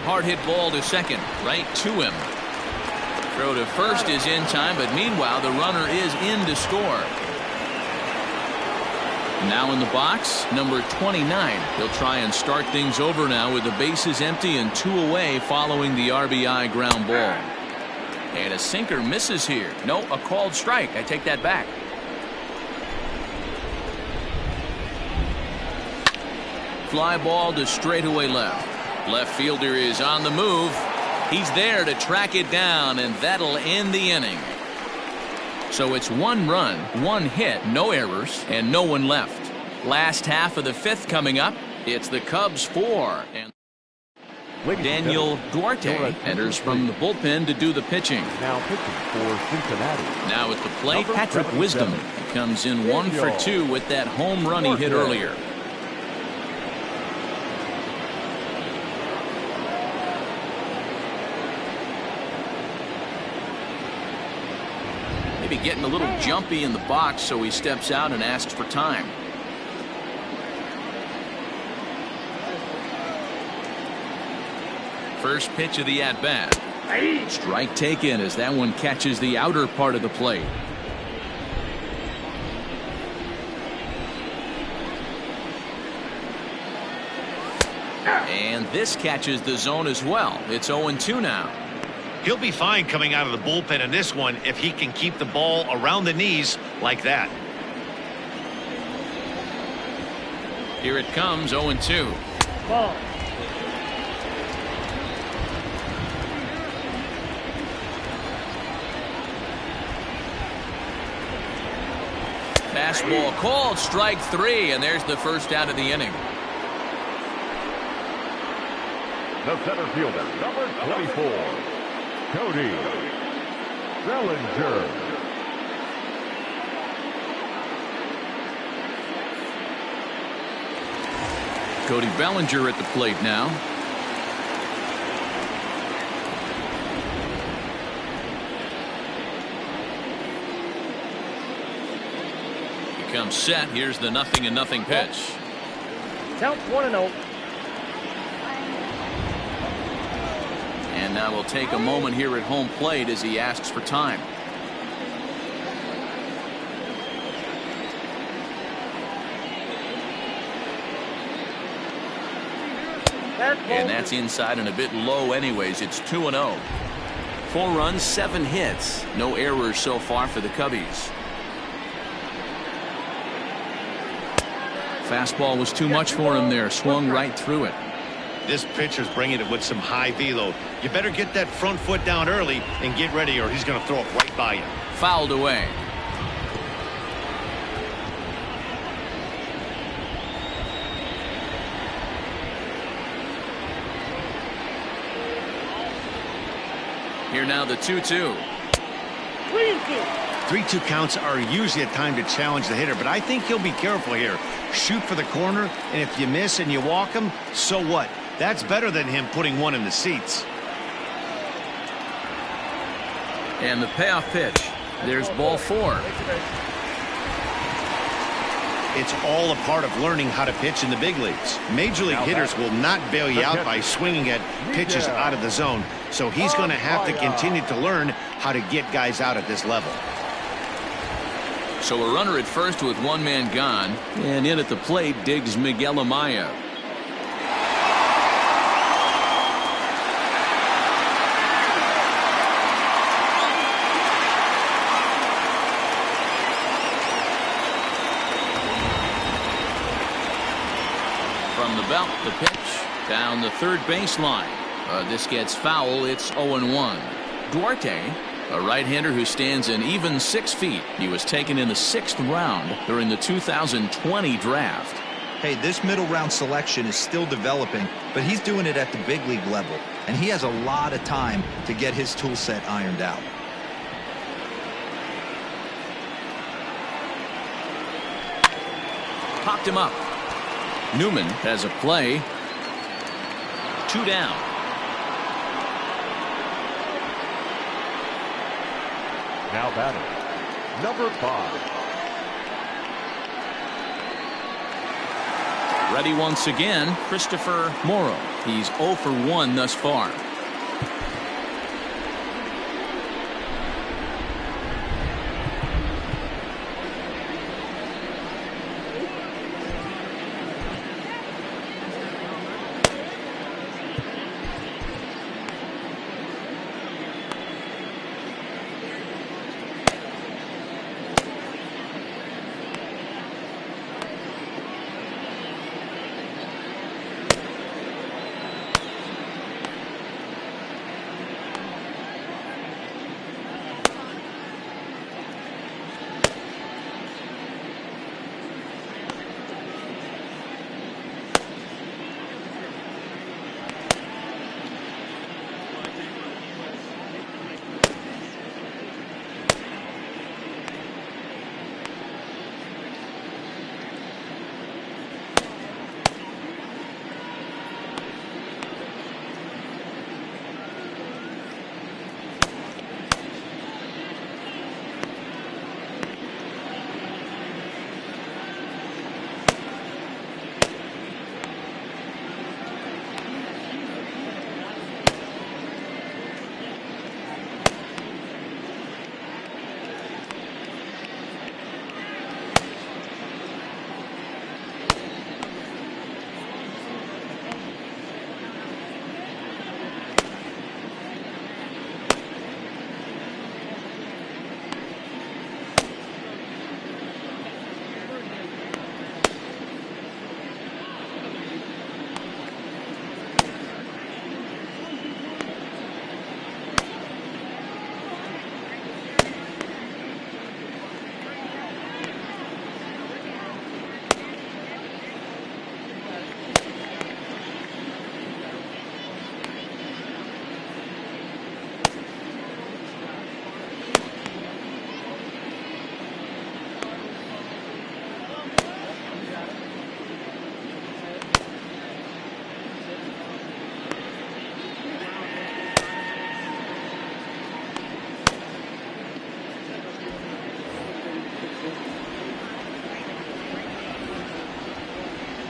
Hard hit ball to second. Right to him. Throw to first is in time, but meanwhile the runner is in to score. Now in the box, number 29. He'll try and start things over now with the bases empty and 2 away following the RBI ground ball. And a sinker misses here. No, a called strike. I take that back. Fly ball to straightaway left. Left fielder is on the move. He's there to track it down, and that'll end the inning. So it's 1 run, 1 hit, no errors, and no one left. Last half of the 5th coming up. It's the Cubs 4. And Daniel Duarte enters from the bullpen to do the pitching. Now pitching for Cincinnati. Now at the plate, Patrick Wisdom. He comes in 1 for 2 with that home run he hit earlier. Maybe getting a little jumpy in the box, so he steps out and asks for time. First pitch of the at-bat. Strike taken as that one catches the outer part of the plate. And this catches the zone as well. It's 0-2 now. He'll be fine coming out of the bullpen in this one if he can keep the ball around the knees like that. Here it comes, 0-2. Ball. Fastball called, strike 3, and there's the first out of the inning. The center fielder, number 24, Cody Bellinger. Cody Bellinger at the plate now. He comes set. Here's the 0-0 pitch. Count 1-0. And now we'll take a moment here at home plate as he asks for time. And that's inside and a bit low anyways. It's 2-0. 4 runs, 7 hits. No errors so far for the Cubbies. Fastball was too much for him there. Swung right through it. This pitcher's bringing it with some high velo. You better get that front foot down early and get ready, or he's going to throw it right by you. Fouled away. Here now the 2-2. 3-2 counts are usually a time to challenge the hitter, but I think he'll be careful here. Shoot for the corner, and if you miss and you walk him, so what? That's better than him putting one in the seats. And the payoff pitch. There's ball 4. It's all a part of learning how to pitch in the big leagues. Major league hitters will not bail you out by swinging at pitches out of the zone. So he's going to have to continue to learn how to get guys out at this level. So a runner at first with one man gone, and in at the plate digs Miguel Amaya. From the belt, the pitch down the third baseline. This gets foul. It's 0-1. Duarte, a right-hander who stands an even 6 feet. He was taken in the 6th round during the 2020 draft. Hey, this middle round selection is still developing, but he's doing it at the big league level, and he has a lot of time to get his tool set ironed out. Popped him up. Newman has a play. 2 down. Now batting, number 5. Ready once again, Christopher Morrow. He's 0 for 1 thus far.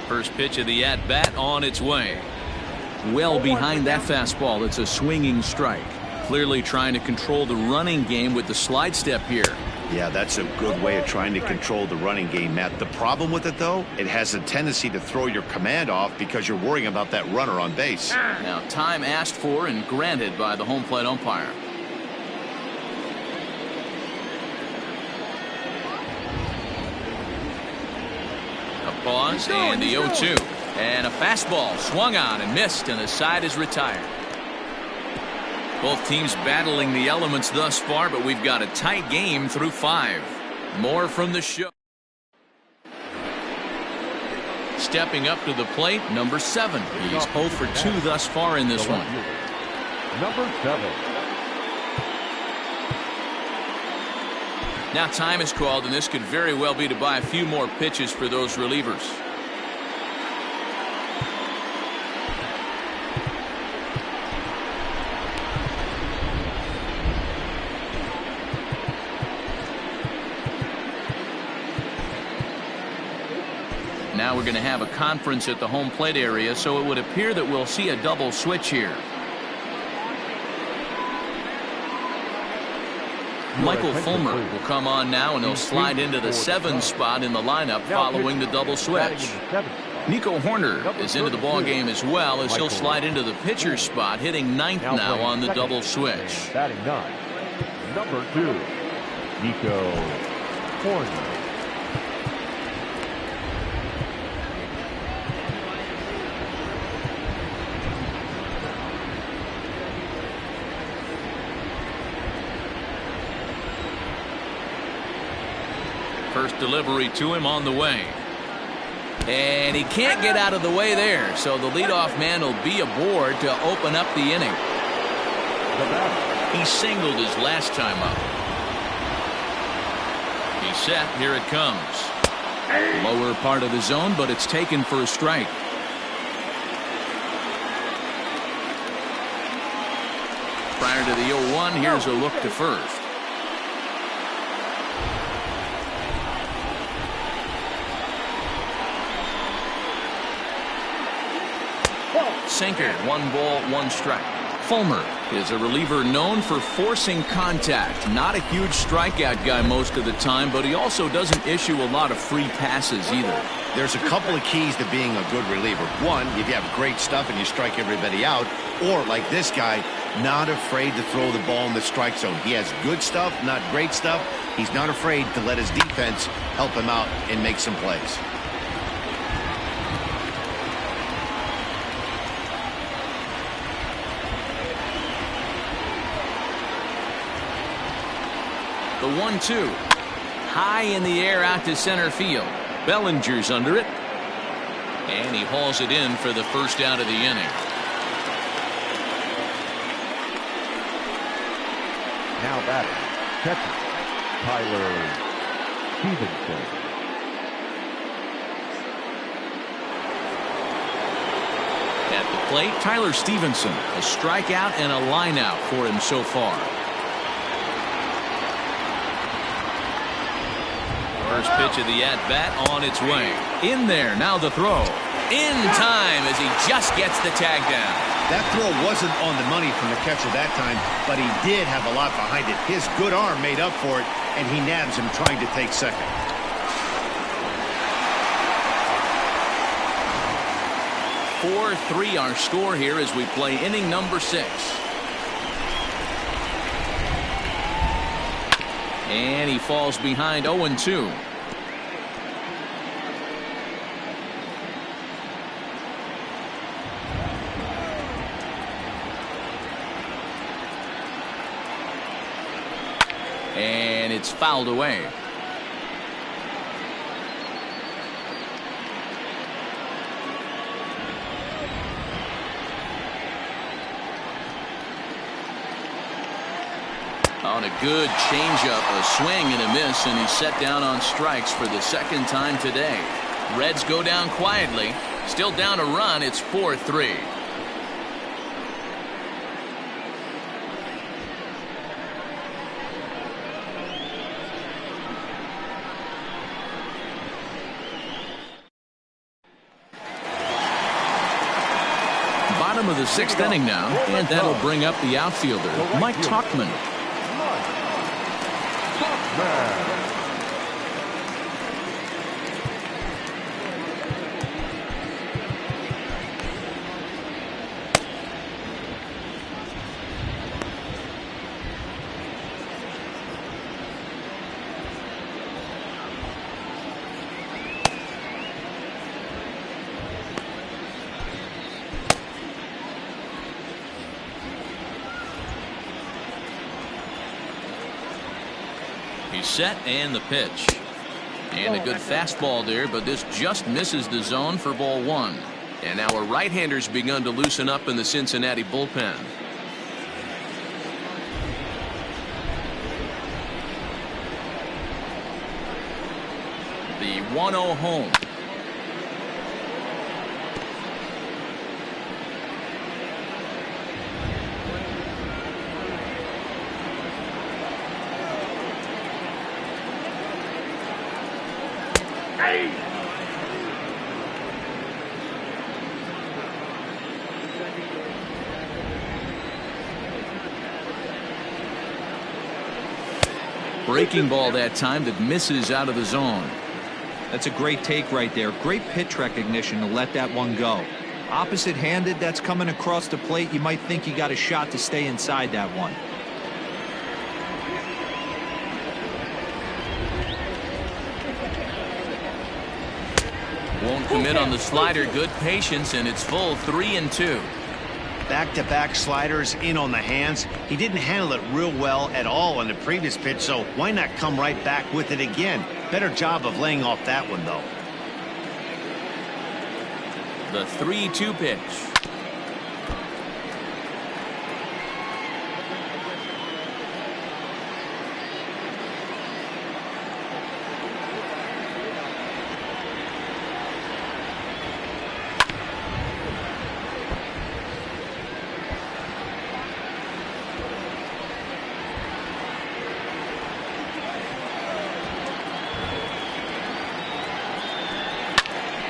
First pitch of the at-bat on its way. Well behind that fastball. It's a swinging strike. Clearly trying to control the running game with the slide step here. Yeah, that's a good way of trying to control the running game, Matt. The problem with it, though, it has a tendency to throw your command off because you're worrying about that runner on base. Now, time asked for and granted by the home plate umpire. A pause and the 0-2. And a fastball swung on and missed, and the side is retired. Both teams battling the elements thus far, but we've got a tight game through 5. More from the show. Stepping up to the plate, number 7. He's 0 for 2 thus far in this one. Number 7. Now time is called, and this could very well be to buy a few more pitches for those relievers. Now we're going to have a conference at the home plate area, so it would appear that we'll see a double switch here. Michael Fulmer will come on now, and he'll slide into the 7 spot in the lineup following the double switch. Nico Horner is into the ballgame as well, as he'll slide into the pitcher spot, hitting 9th now on the double switch. Batting 9, number 2, Nico Horner. First delivery to him on the way. And he can't get out of the way there, so the leadoff man will be aboard to open up the inning. He singled his last time up. He's set. Here it comes. Lower part of the zone, but it's taken for a strike. Prior to the 0-1, here's a look to first. Sinker, 1 ball, 1 strike. Fulmer is a reliever known for forcing contact. Not a huge strikeout guy most of the time, but he also doesn't issue a lot of free passes either. There's a couple of keys to being a good reliever. One, if you have great stuff and you strike everybody out, or like this guy, not afraid to throw the ball in the strike zone. He has good stuff, not great stuff. He's not afraid to let his defense help him out and make some plays. The 1-2. High in the air out to center field. Bellinger's under it. And he hauls it in for the first out of the inning. Now batting, catcher, Tyler Stevenson. At the plate, Tyler Stevenson. A strikeout and a lineout for him so far. First pitch of the at-bat on its way. In there, now the throw. In time as he just gets the tag down. That throw wasn't on the money from the catcher that time, but he did have a lot behind it. His good arm made up for it, and he nabs him trying to take second. (4-3) our score here as we play inning number 6. And he falls behind 0-2. And it's fouled away. On a good changeup, a swing and a miss, and he's set down on strikes for the second time today. Reds go down quietly. Still down a run. It's 4-3. Bottom of the 6th inning now, and that'll bring up the outfielder, Mike Tauchman. He's set, and the pitch. And a good fastball there, but this just misses the zone for ball 1. And now a right-hander's begun to loosen up in the Cincinnati bullpen. The 1-0 home. breaking ball that time that misses out of the zone. That's a great take right there. Great pitch recognition to let that one go. Opposite-handed, that's coming across the plate. You might think you got a shot to stay inside that one. Won't commit on the slider. Good patience, and it's full 3-2. Back-to-back sliders in on the hands. He didn't handle it real well at all on the previous pitch, so why not come right back with it again? Better job of laying off that one, though. The 3-2 pitch.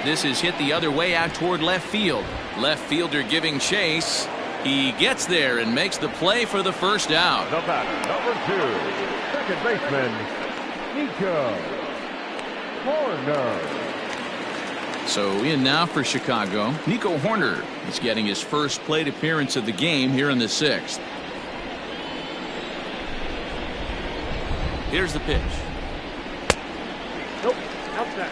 This is hit the other way out toward left field. Left fielder giving chase. He gets there and makes the play for the first out. The batter, number 2, second baseman, Nico Horner. So in now for Chicago, Nico Horner is getting his first plate appearance of the game here in the 6th. Here's the pitch. Nope, outside.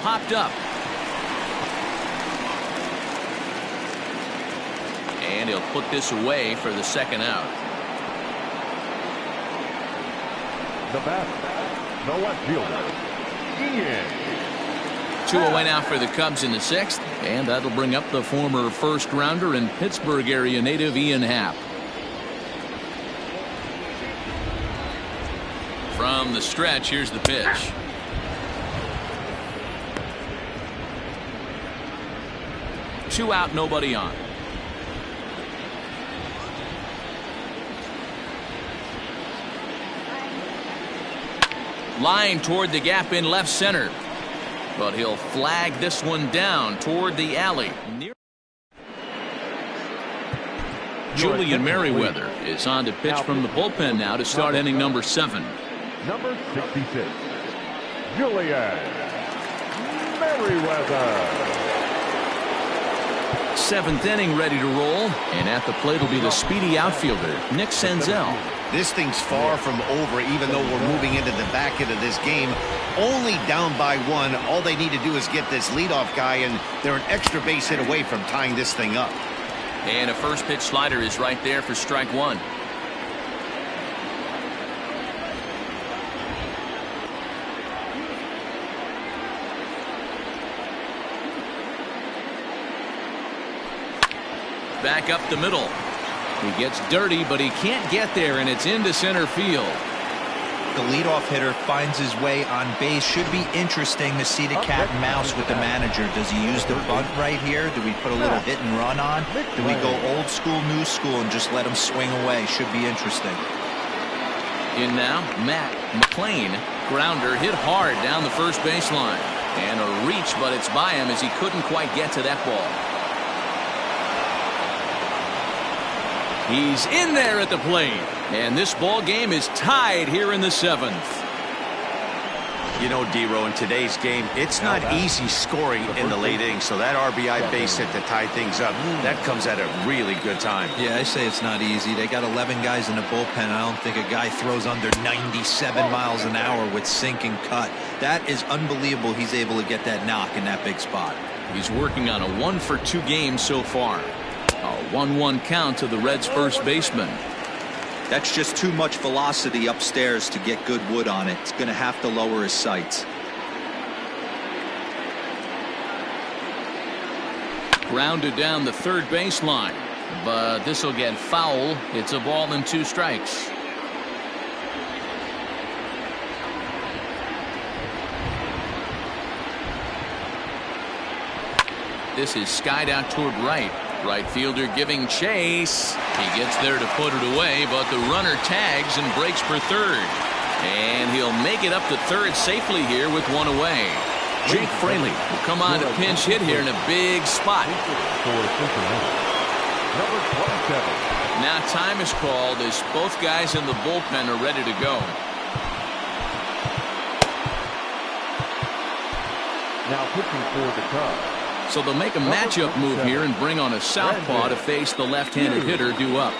Popped up. And he'll put this away for the second out. The batter, the left fielder, Ian. 2 away now for the Cubs in the 6th, and that'll bring up the former first-rounder and Pittsburgh area native Ian Happ. From the stretch, here's the pitch. Two out, nobody on. Line toward the gap in left center. But he'll flag this one down toward the alley. Julian Merriweather is on to pitch from the bullpen now to start inning number 7. Number 66, Julian Merriweather. 7th inning ready to roll, and at the plate will be the speedy outfielder Nick Senzel. This thing's far from over, even though we're moving into the back end of this game. Only down by 1. All they need to do is get this leadoff guy, and they're an extra base hit away from tying this thing up. And a first pitch slider is right there for strike 1. Back up the middle. He gets dirty, but he can't get there, and it's into center field. The leadoff hitter finds his way on base. Should be interesting to see the cat and mouse with the manager. Does he use the bunt right here? Do we put a little hit and run on? Do we go old school, new school, and just let him swing away? Should be interesting. In now, Matt McClain. Grounder hit hard down the first baseline. And a reach, but it's by him as he couldn't quite get to that ball. He's in there at the plate, and this ball game is tied here in the 7th. You know, D-Row, in today's game, it's not easy scoring in the late innings, so that RBI base hit to tie things up, that comes at a really good time. Yeah, I say it's not easy. They got 11 guys in the bullpen. I don't think a guy throws under 97 miles an hour with sink and cut. That is unbelievable he's able to get that knock in that big spot. He's working on a 1-for-2 game so far. A 1-1 count to the Reds' first baseman. That's just too much velocity upstairs to get good wood on it. It's going to have to lower his sights. Grounded down the third baseline, but this will get foul. It's a ball and 2 strikes. This is skied out toward right. Right fielder giving chase. He gets there to put it away, but the runner tags and breaks for third. And he'll make it up to third safely here with one away. Jake Fraley will come on to pinch hit here in a big spot. Number 27. Now time is called as both guys in the bullpen are ready to go. Now pitching for the Cubs. So they'll make a matchup move here and bring on a southpaw to face the left-handed hitter due up.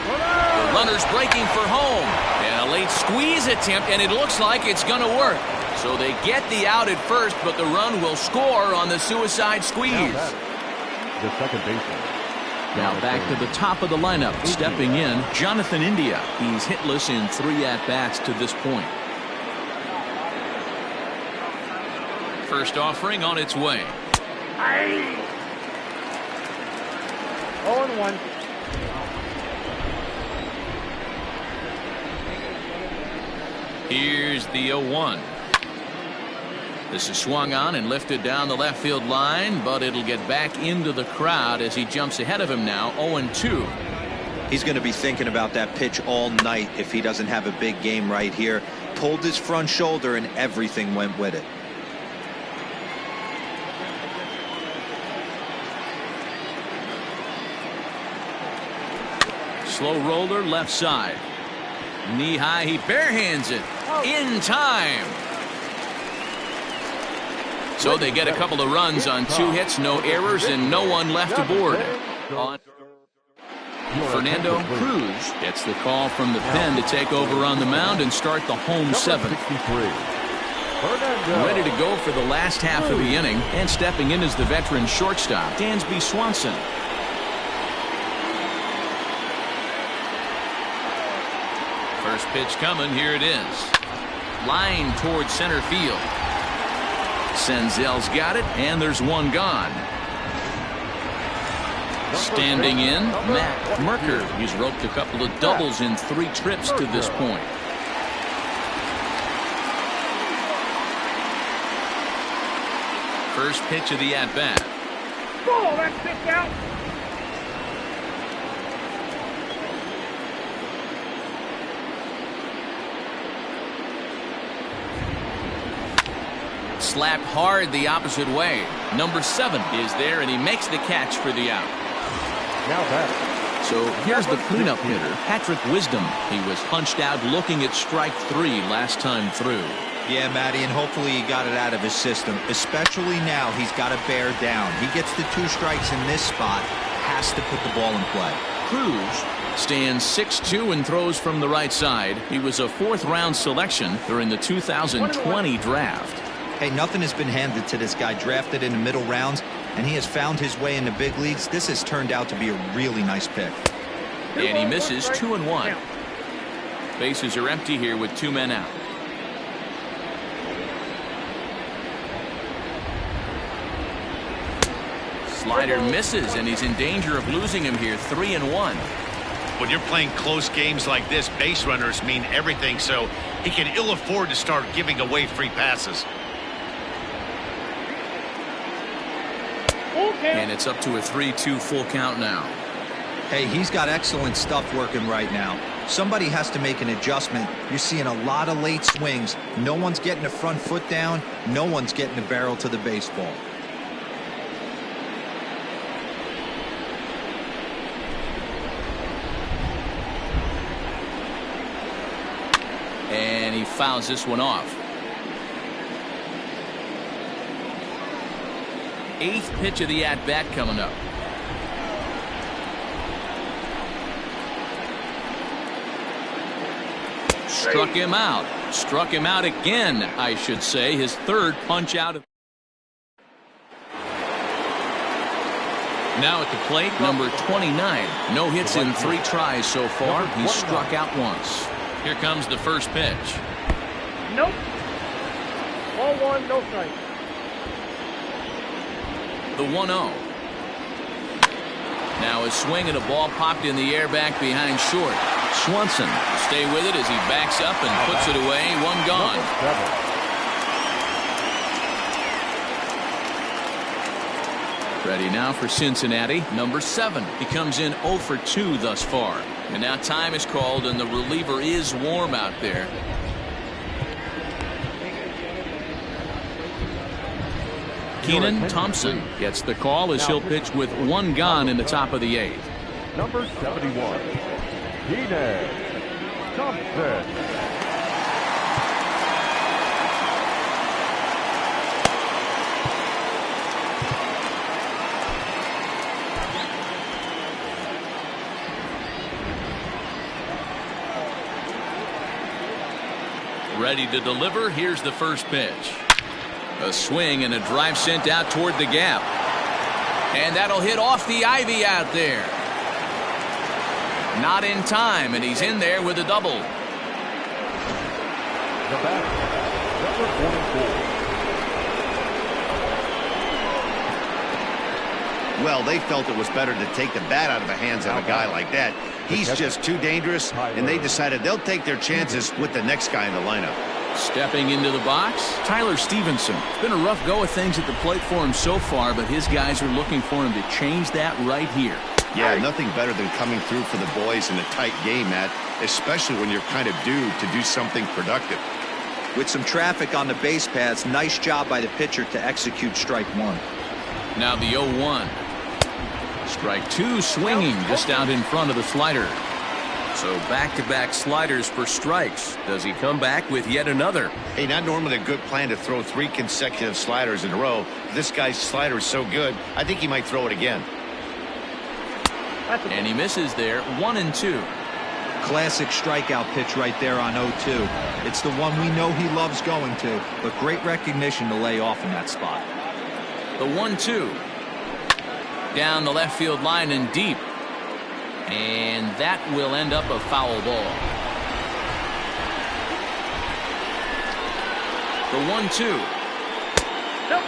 The runner's breaking for home. And a late squeeze attempt, and it looks like it's going to work. So they get the out at first, but the run will score on the suicide squeeze. The second baseman. Now back to the top of the lineup. Stepping in, Jonathan India. He's hitless in 3 at-bats to this point. First offering on its way. 0-1. Here's the 0-1. This is swung on and lifted down the left field line, but it'll get back into the crowd as he jumps ahead of him now, 0-2. He's going to be thinking about that pitch all night if he doesn't have a big game right here. Pulled his front shoulder and everything went with it. Slow roller left side. Knee high, he barehands it in time. So they get a couple of runs on 2 hits, no errors, and no one left aboard. On Fernando Cruz gets the call from the pen to take over on the mound and start the home 7th. Ready to go for the last half of the inning, and stepping in is the veteran shortstop, Dansby Swanson. First pitch coming, here it is. Line towards center field. Senzel's got it, and there's one gone. Standing in, Matt Merker. He's roped a couple of doubles in 3 trips to this point. First pitch of the at-bat. Ball, that's pitch out. Slapped hard the opposite way. Number 7 is there, and he makes the catch for the out. Now back. So here's the cleanup hitter, Patrick Wisdom. He was punched out looking at strike 3 last time through. Yeah, Matty, and hopefully he got it out of his system. Especially now, he's got to bear down. He gets the 2 strikes in this spot, has to put the ball in play. Cruz stands 6'2" and throws from the right side. He was a 4th-round selection during the 2020 draft. Hey, nothing has been handed to this guy. Drafted in the middle rounds, and he has found his way in the big leagues. This has turned out to be a really nice pick. And he misses 2-1. Bases are empty here with 2 men out. Slider misses, and he's in danger of losing him here. 3-1. When you're playing close games like this, base runners mean everything, so he can ill afford to start giving away free passes. And it's up to a 3-2 full count now. Hey, he's got excellent stuff working right now. Somebody has to make an adjustment. You're seeing a lot of late swings. No one's getting the front foot down. No one's getting the barrel to the baseball. And he fouls this one off. 8th pitch of the at-bat coming up. Struck him out. Struck him out again, I should say. His 3rd punch out. Now at the plate, number 29. No hits in 3 tries so far. He's struck out once. Here comes the first pitch. Nope. 0-1, no strike. The 1-0. Now a swing and a ball popped in the air back behind short. Swanson stay with it as he backs up and puts it away. One gone. Ready now for Cincinnati. Number 7. He comes in 0 for 2 thus far. And now time is called and the reliever is warm out there. Keenan Thompson gets the call as he'll pitch with 1 gone in the top of the 8th. Number 71, Keenan Thompson. Ready to deliver. Here's the first pitch. A swing and a drive sent out toward the gap. And that'll hit off the ivy out there. Not in time, and he's in there with a double. The batter, number 44. Well, they felt it was better to take the bat out of the hands of a guy like that. He's just too dangerous, and they decided they'll take their chances with the next guy in the lineup. Stepping into the box, Tyler Stevenson. It's been a rough go of things at the plate for him so far, but his guys are looking for him to change that right here. Yeah, nothing better than coming through for the boys in a tight game, Matt, especially when you're kind of due to do something productive. With some traffic on the base paths, nice job by the pitcher to execute strike 1. Now the 0-1. Strike 2 swinging just out in front of the slider. So back-to-back sliders for strikes. Does he come back with yet another? Hey, not normally a good plan to throw 3 consecutive sliders in a row. This guy's slider is so good, I think he might throw it again. And he misses there. 1-2. Classic strikeout pitch right there on 0-2. It's the one we know he loves going to, but great recognition to lay off in that spot. The 1-2. Down the left field line and deep. And that will end up a foul ball. The 1-2. Nope.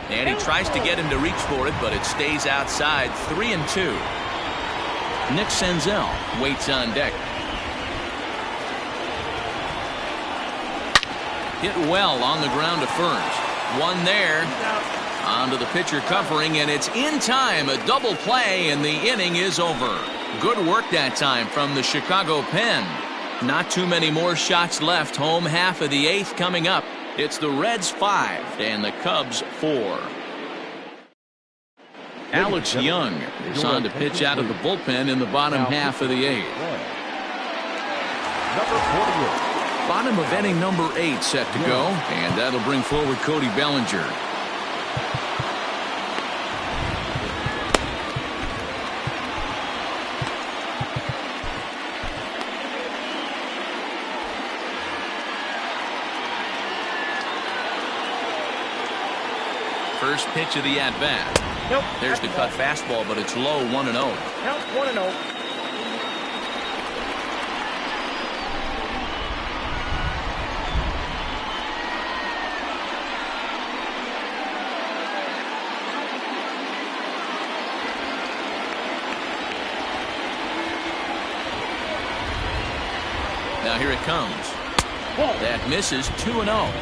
And he tries to get him to reach for it, but it stays outside. 3-2. Nick Senzel waits on deck. Hit well on the ground to first. One there. Onto the pitcher covering, and it's in time. A double play, and the inning is over. Good work that time from the Chicago pen. Not too many more shots left. Home half of the 8th coming up. It's the Reds 5 and the Cubs 4. Alex Young is on to pitch out of the bullpen in the bottom half of the 8th. Number 48. Bottom of inning number 8 set to go, and that'll bring forward Cody Bellinger. First pitch of the at-bat. Nope. There's the cut fastball, but it's low. 1-0. Count 1-0. Now here it comes. That misses. 2-0.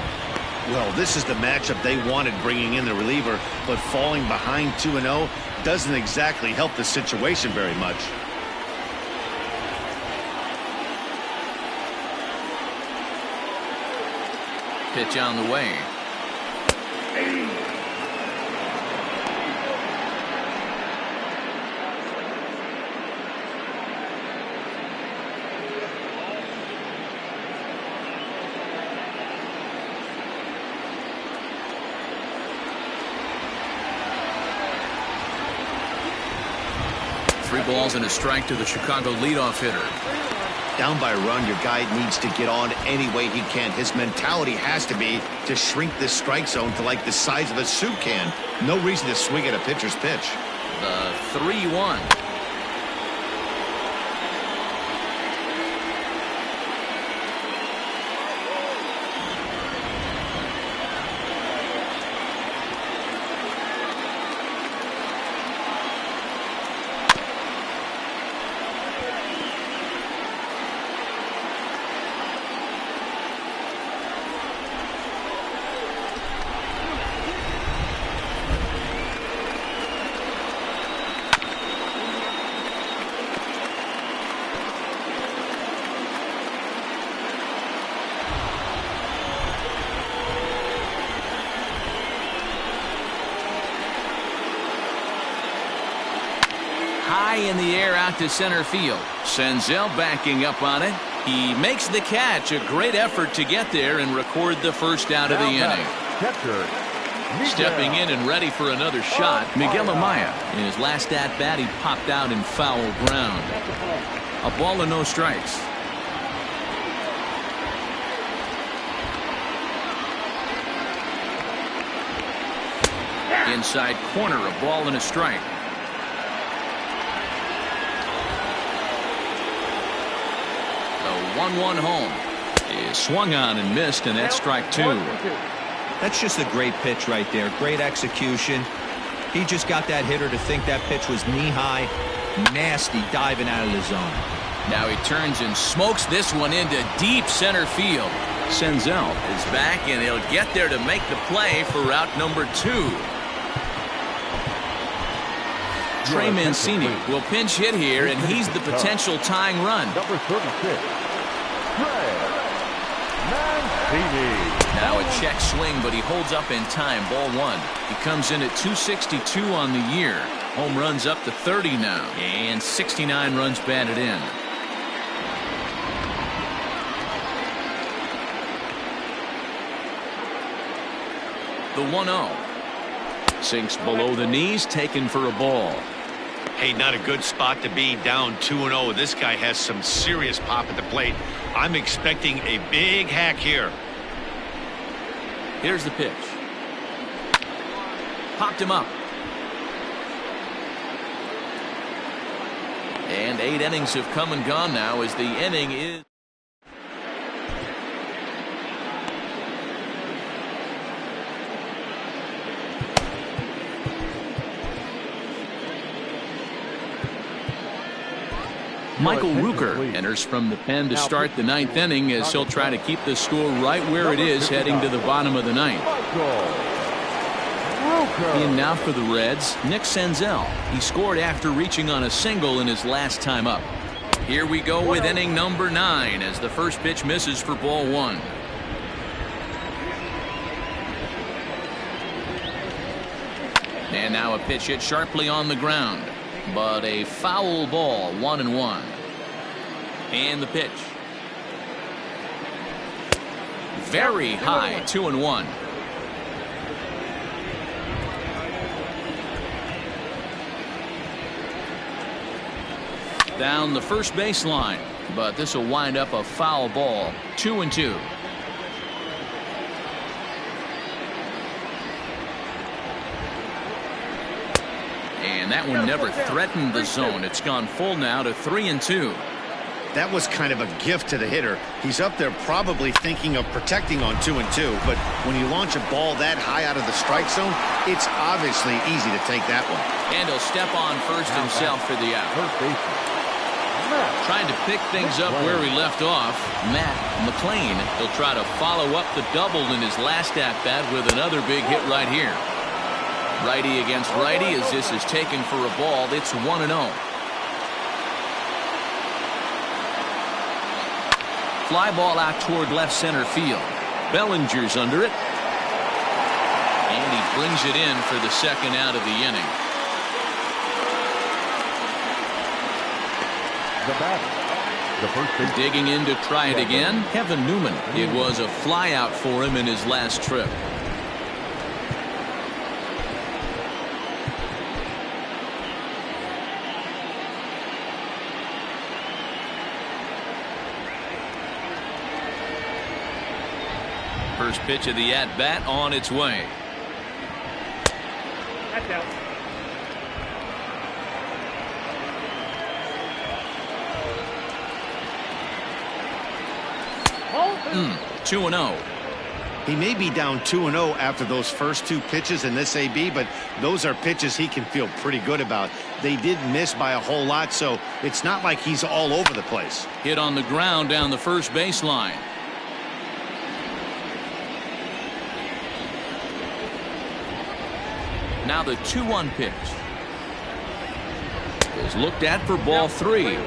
Well, this is the matchup they wanted, bringing in the reliever, but falling behind 2-0 doesn't exactly help the situation very much. Pitch on the way. Three balls and a strike to the Chicago leadoff hitter. Down by a run, your guy needs to get on any way he can. His mentality has to be to shrink this strike zone to like the size of a soup can. No reason to swing at a pitcher's pitch. The 3-1. high in the air out to center field. Senzel backing up on it. He makes the catch. A great effort to get there and record the first out of the inning. Stepping in and ready for another shot, Miguel Amaya. In his last at-bat, he popped out in foul ground. A ball and no strikes. Inside corner, a ball and a strike. The 1-1 home is swung on and missed, and that's strike two. That's just a great pitch right there. Great execution. He just got that hitter to think that pitch was knee-high. Nasty diving out of the zone. Now he turns and smokes this one into deep center field. Senzel is back, and he'll get there to make the play for route number 2. Trey Mancini will pinch hit here, and he's the potential tying run. Number 36, Trey Mancini. Now a check swing, but he holds up in time. Ball 1. He comes in at 262 on the year. Home runs up to 30 now, and 69 runs batted in. The 1-0. Sinks below the knees, taken for a ball. Hey, not a good spot to be, down 2-0. This guy has some serious pop at the plate. I'm expecting a big hack here. Here's the pitch. Popped him up. And 8 innings have come and gone now as the inning is. Michael Rucker enters from the pen to start the 9th inning as he'll try to keep the score right where it is heading to the bottom of the 9th. In now for the Reds, Nick Senzel. He scored after reaching on a single in his last time up. Here we go with inning number 9 as the first pitch misses for ball 1. And now a pitch hit sharply on the ground. But a foul ball, 1-1. And the pitch. Very high, 2-1. Down the first baseline, but this will wind up a foul ball, 2-2. And that one never threatened the zone. It's gone full now to 3-2. That was kind of a gift to the hitter. He's up there probably thinking of protecting on 2-2, but when you launch a ball that high out of the strike zone, it's obviously easy to take that one. And he'll step on first himself for the out. Trying to pick things up where he left off, Matt McLean. He'll try to follow up the double in his last at-bat with another big hit right here. Righty against righty as this is taken for a ball. It's 1-0. Fly ball out toward left center field. Bellinger's under it. And he brings it in for the second out of the inning. The batter, the first base. Digging in to try it again, Kevin Newman. It was a fly out for him in his last trip. First pitch of the at-bat on its way. That's out. 2-0. He may be down 2-0 after those first 2 pitches in this AB, but those are pitches he can feel pretty good about. They did miss by a whole lot, so it's not like he's all over the place. Hit on the ground down the first baseline. Now the 2-1 pitch is looked at for ball 3.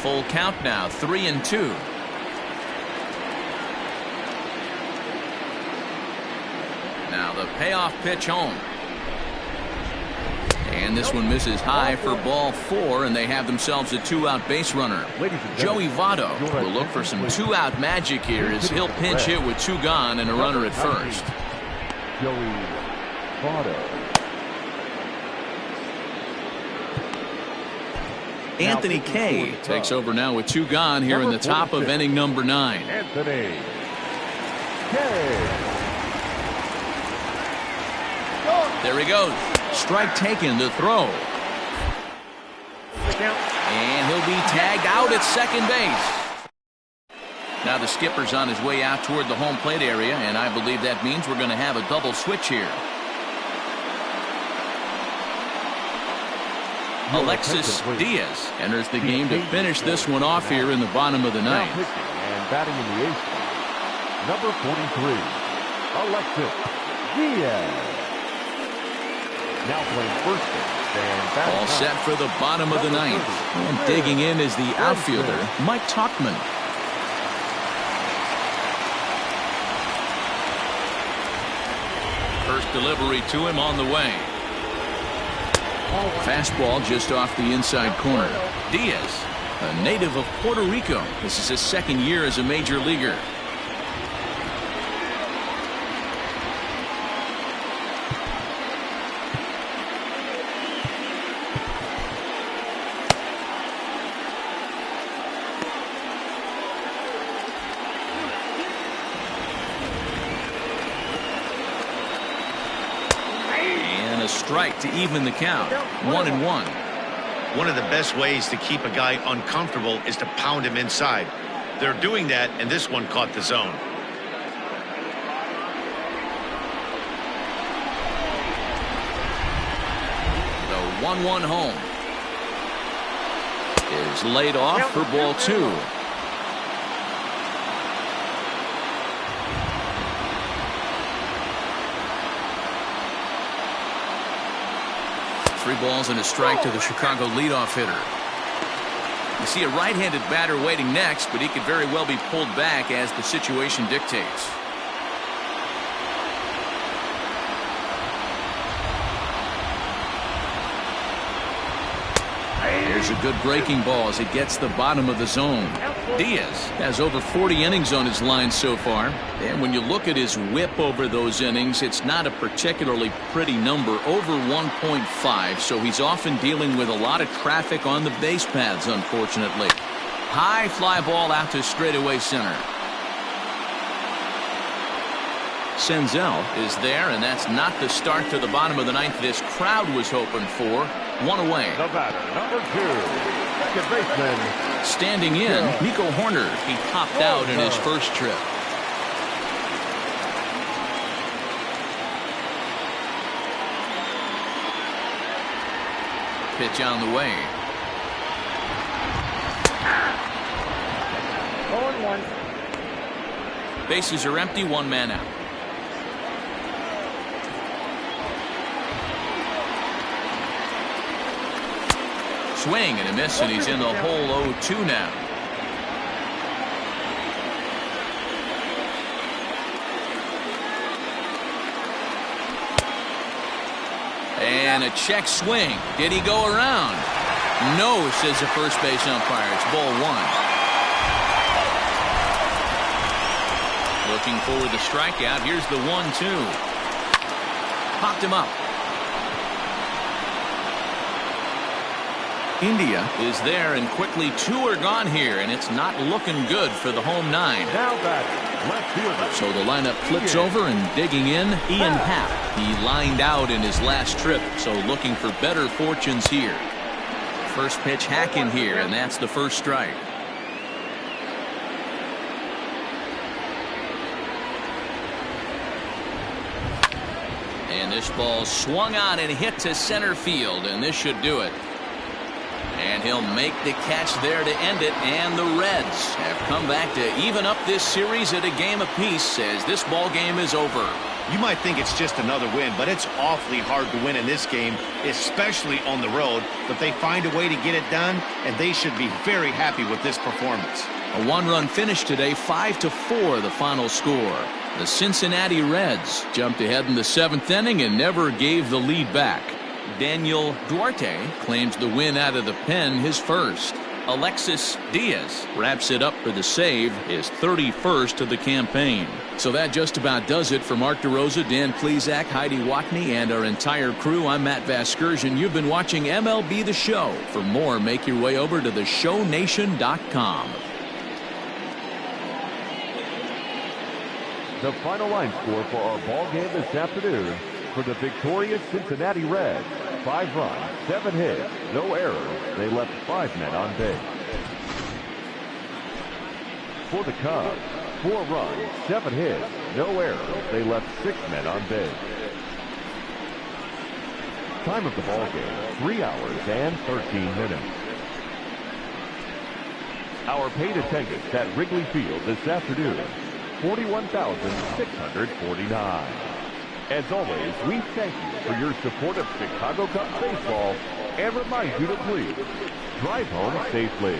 Full count now, 3-2. Now the payoff pitch home. And this one misses high for ball 4, and they have themselves a 2-out base runner. Joey Votto will look for some 2-out magic here as he'll pinch hit with 2 gone and a runner at first. Joey Votto. Anthony Kay takes over now with 2 gone here in the top of inning number 9. Anthony Kay. There he goes. Strike taken to throw. And he'll be tagged out at second base. Now the skipper's on his way out toward the home plate area, and I believe that means we're going to have a double switch here. Alexis Diaz enters the game to finish this one off here in the bottom of the ninth. And batting in the 8th spot, number 43, Alexis Diaz. Now playing first base and all set for the bottom of the ninth. And digging in is the outfielder, Mike Tauchman. First delivery to him on the way. Fastball just off the inside corner. Diaz, a native of Puerto Rico. This is his second year as a major leaguer. Strike to even the count. 1-1. One of the best ways to keep a guy uncomfortable is to pound him inside. They're doing that, and this one caught the zone. The 1-1 home is laid off for ball 2. Three balls and a strike to the Chicago leadoff hitter. You see a right-handed batter waiting next, but he could very well be pulled back as the situation dictates. Here's a good breaking ball as it gets the bottom of the zone. Diaz has over 40 innings on his line so far, and when you look at his whip over those innings, it's not a particularly pretty number, over 1.5, so he's often dealing with a lot of traffic on the base paths, unfortunately. High fly ball out to straightaway center. Senzel is there, and that's not the start to the bottom of the ninth this crowd was hoping for. 1 away. The batter, number 2, second baseman. Standing in, Nico Horner. He popped out in his first trip. Pitch on the way. 0-1. Bases are empty, 1 man out. Swing and a miss, and he's in the hole 0-2 now. And a check swing. Did he go around? No, says the first base umpire. It's ball 1. Looking for the strikeout. Here's the 1-2. Popped him up. India is there, and quickly 2 are gone here, and it's not looking good for the home 9. Now batting, left fielder. So the lineup flips over, and digging in, Ian Happ. He lined out in his last trip, so looking for better fortunes here. First pitch hack in here, and that's the first strike. And this ball swung on and hit to center field, and this should do it. And he'll make the catch there to end it, and the Reds have come back to even up this series at a game apiece as this ball game is over. You might think it's just another win, but it's awfully hard to win in this game, especially on the road. But they find a way to get it done, and they should be very happy with this performance. A one-run finish today, 5-4 the final score. The Cincinnati Reds jumped ahead in the 7th inning and never gave the lead back. Daniel Duarte claims the win out of the pen, his first. Alexis Diaz wraps it up for the save, his 31st of the campaign. So that just about does it for Mark DeRosa, Dan Plesac, Heidi Watney, and our entire crew. I'm Matt Vasgersian. You've been watching MLB The Show. For more, make your way over to theshownation.com. The final line score for our ball game this afternoon for the victorious Cincinnati Reds. 5 runs, 7 hits, no errors. They left 5 men on base. For the Cubs, 4 runs, 7 hits, no errors. They left 6 men on base. Time of the ball game, 3 hours and 13 minutes. Our paid attendance at Wrigley Field this afternoon, 41,649. As always, we thank you for your support of Chicago Cubs baseball and remind you to please drive home safely.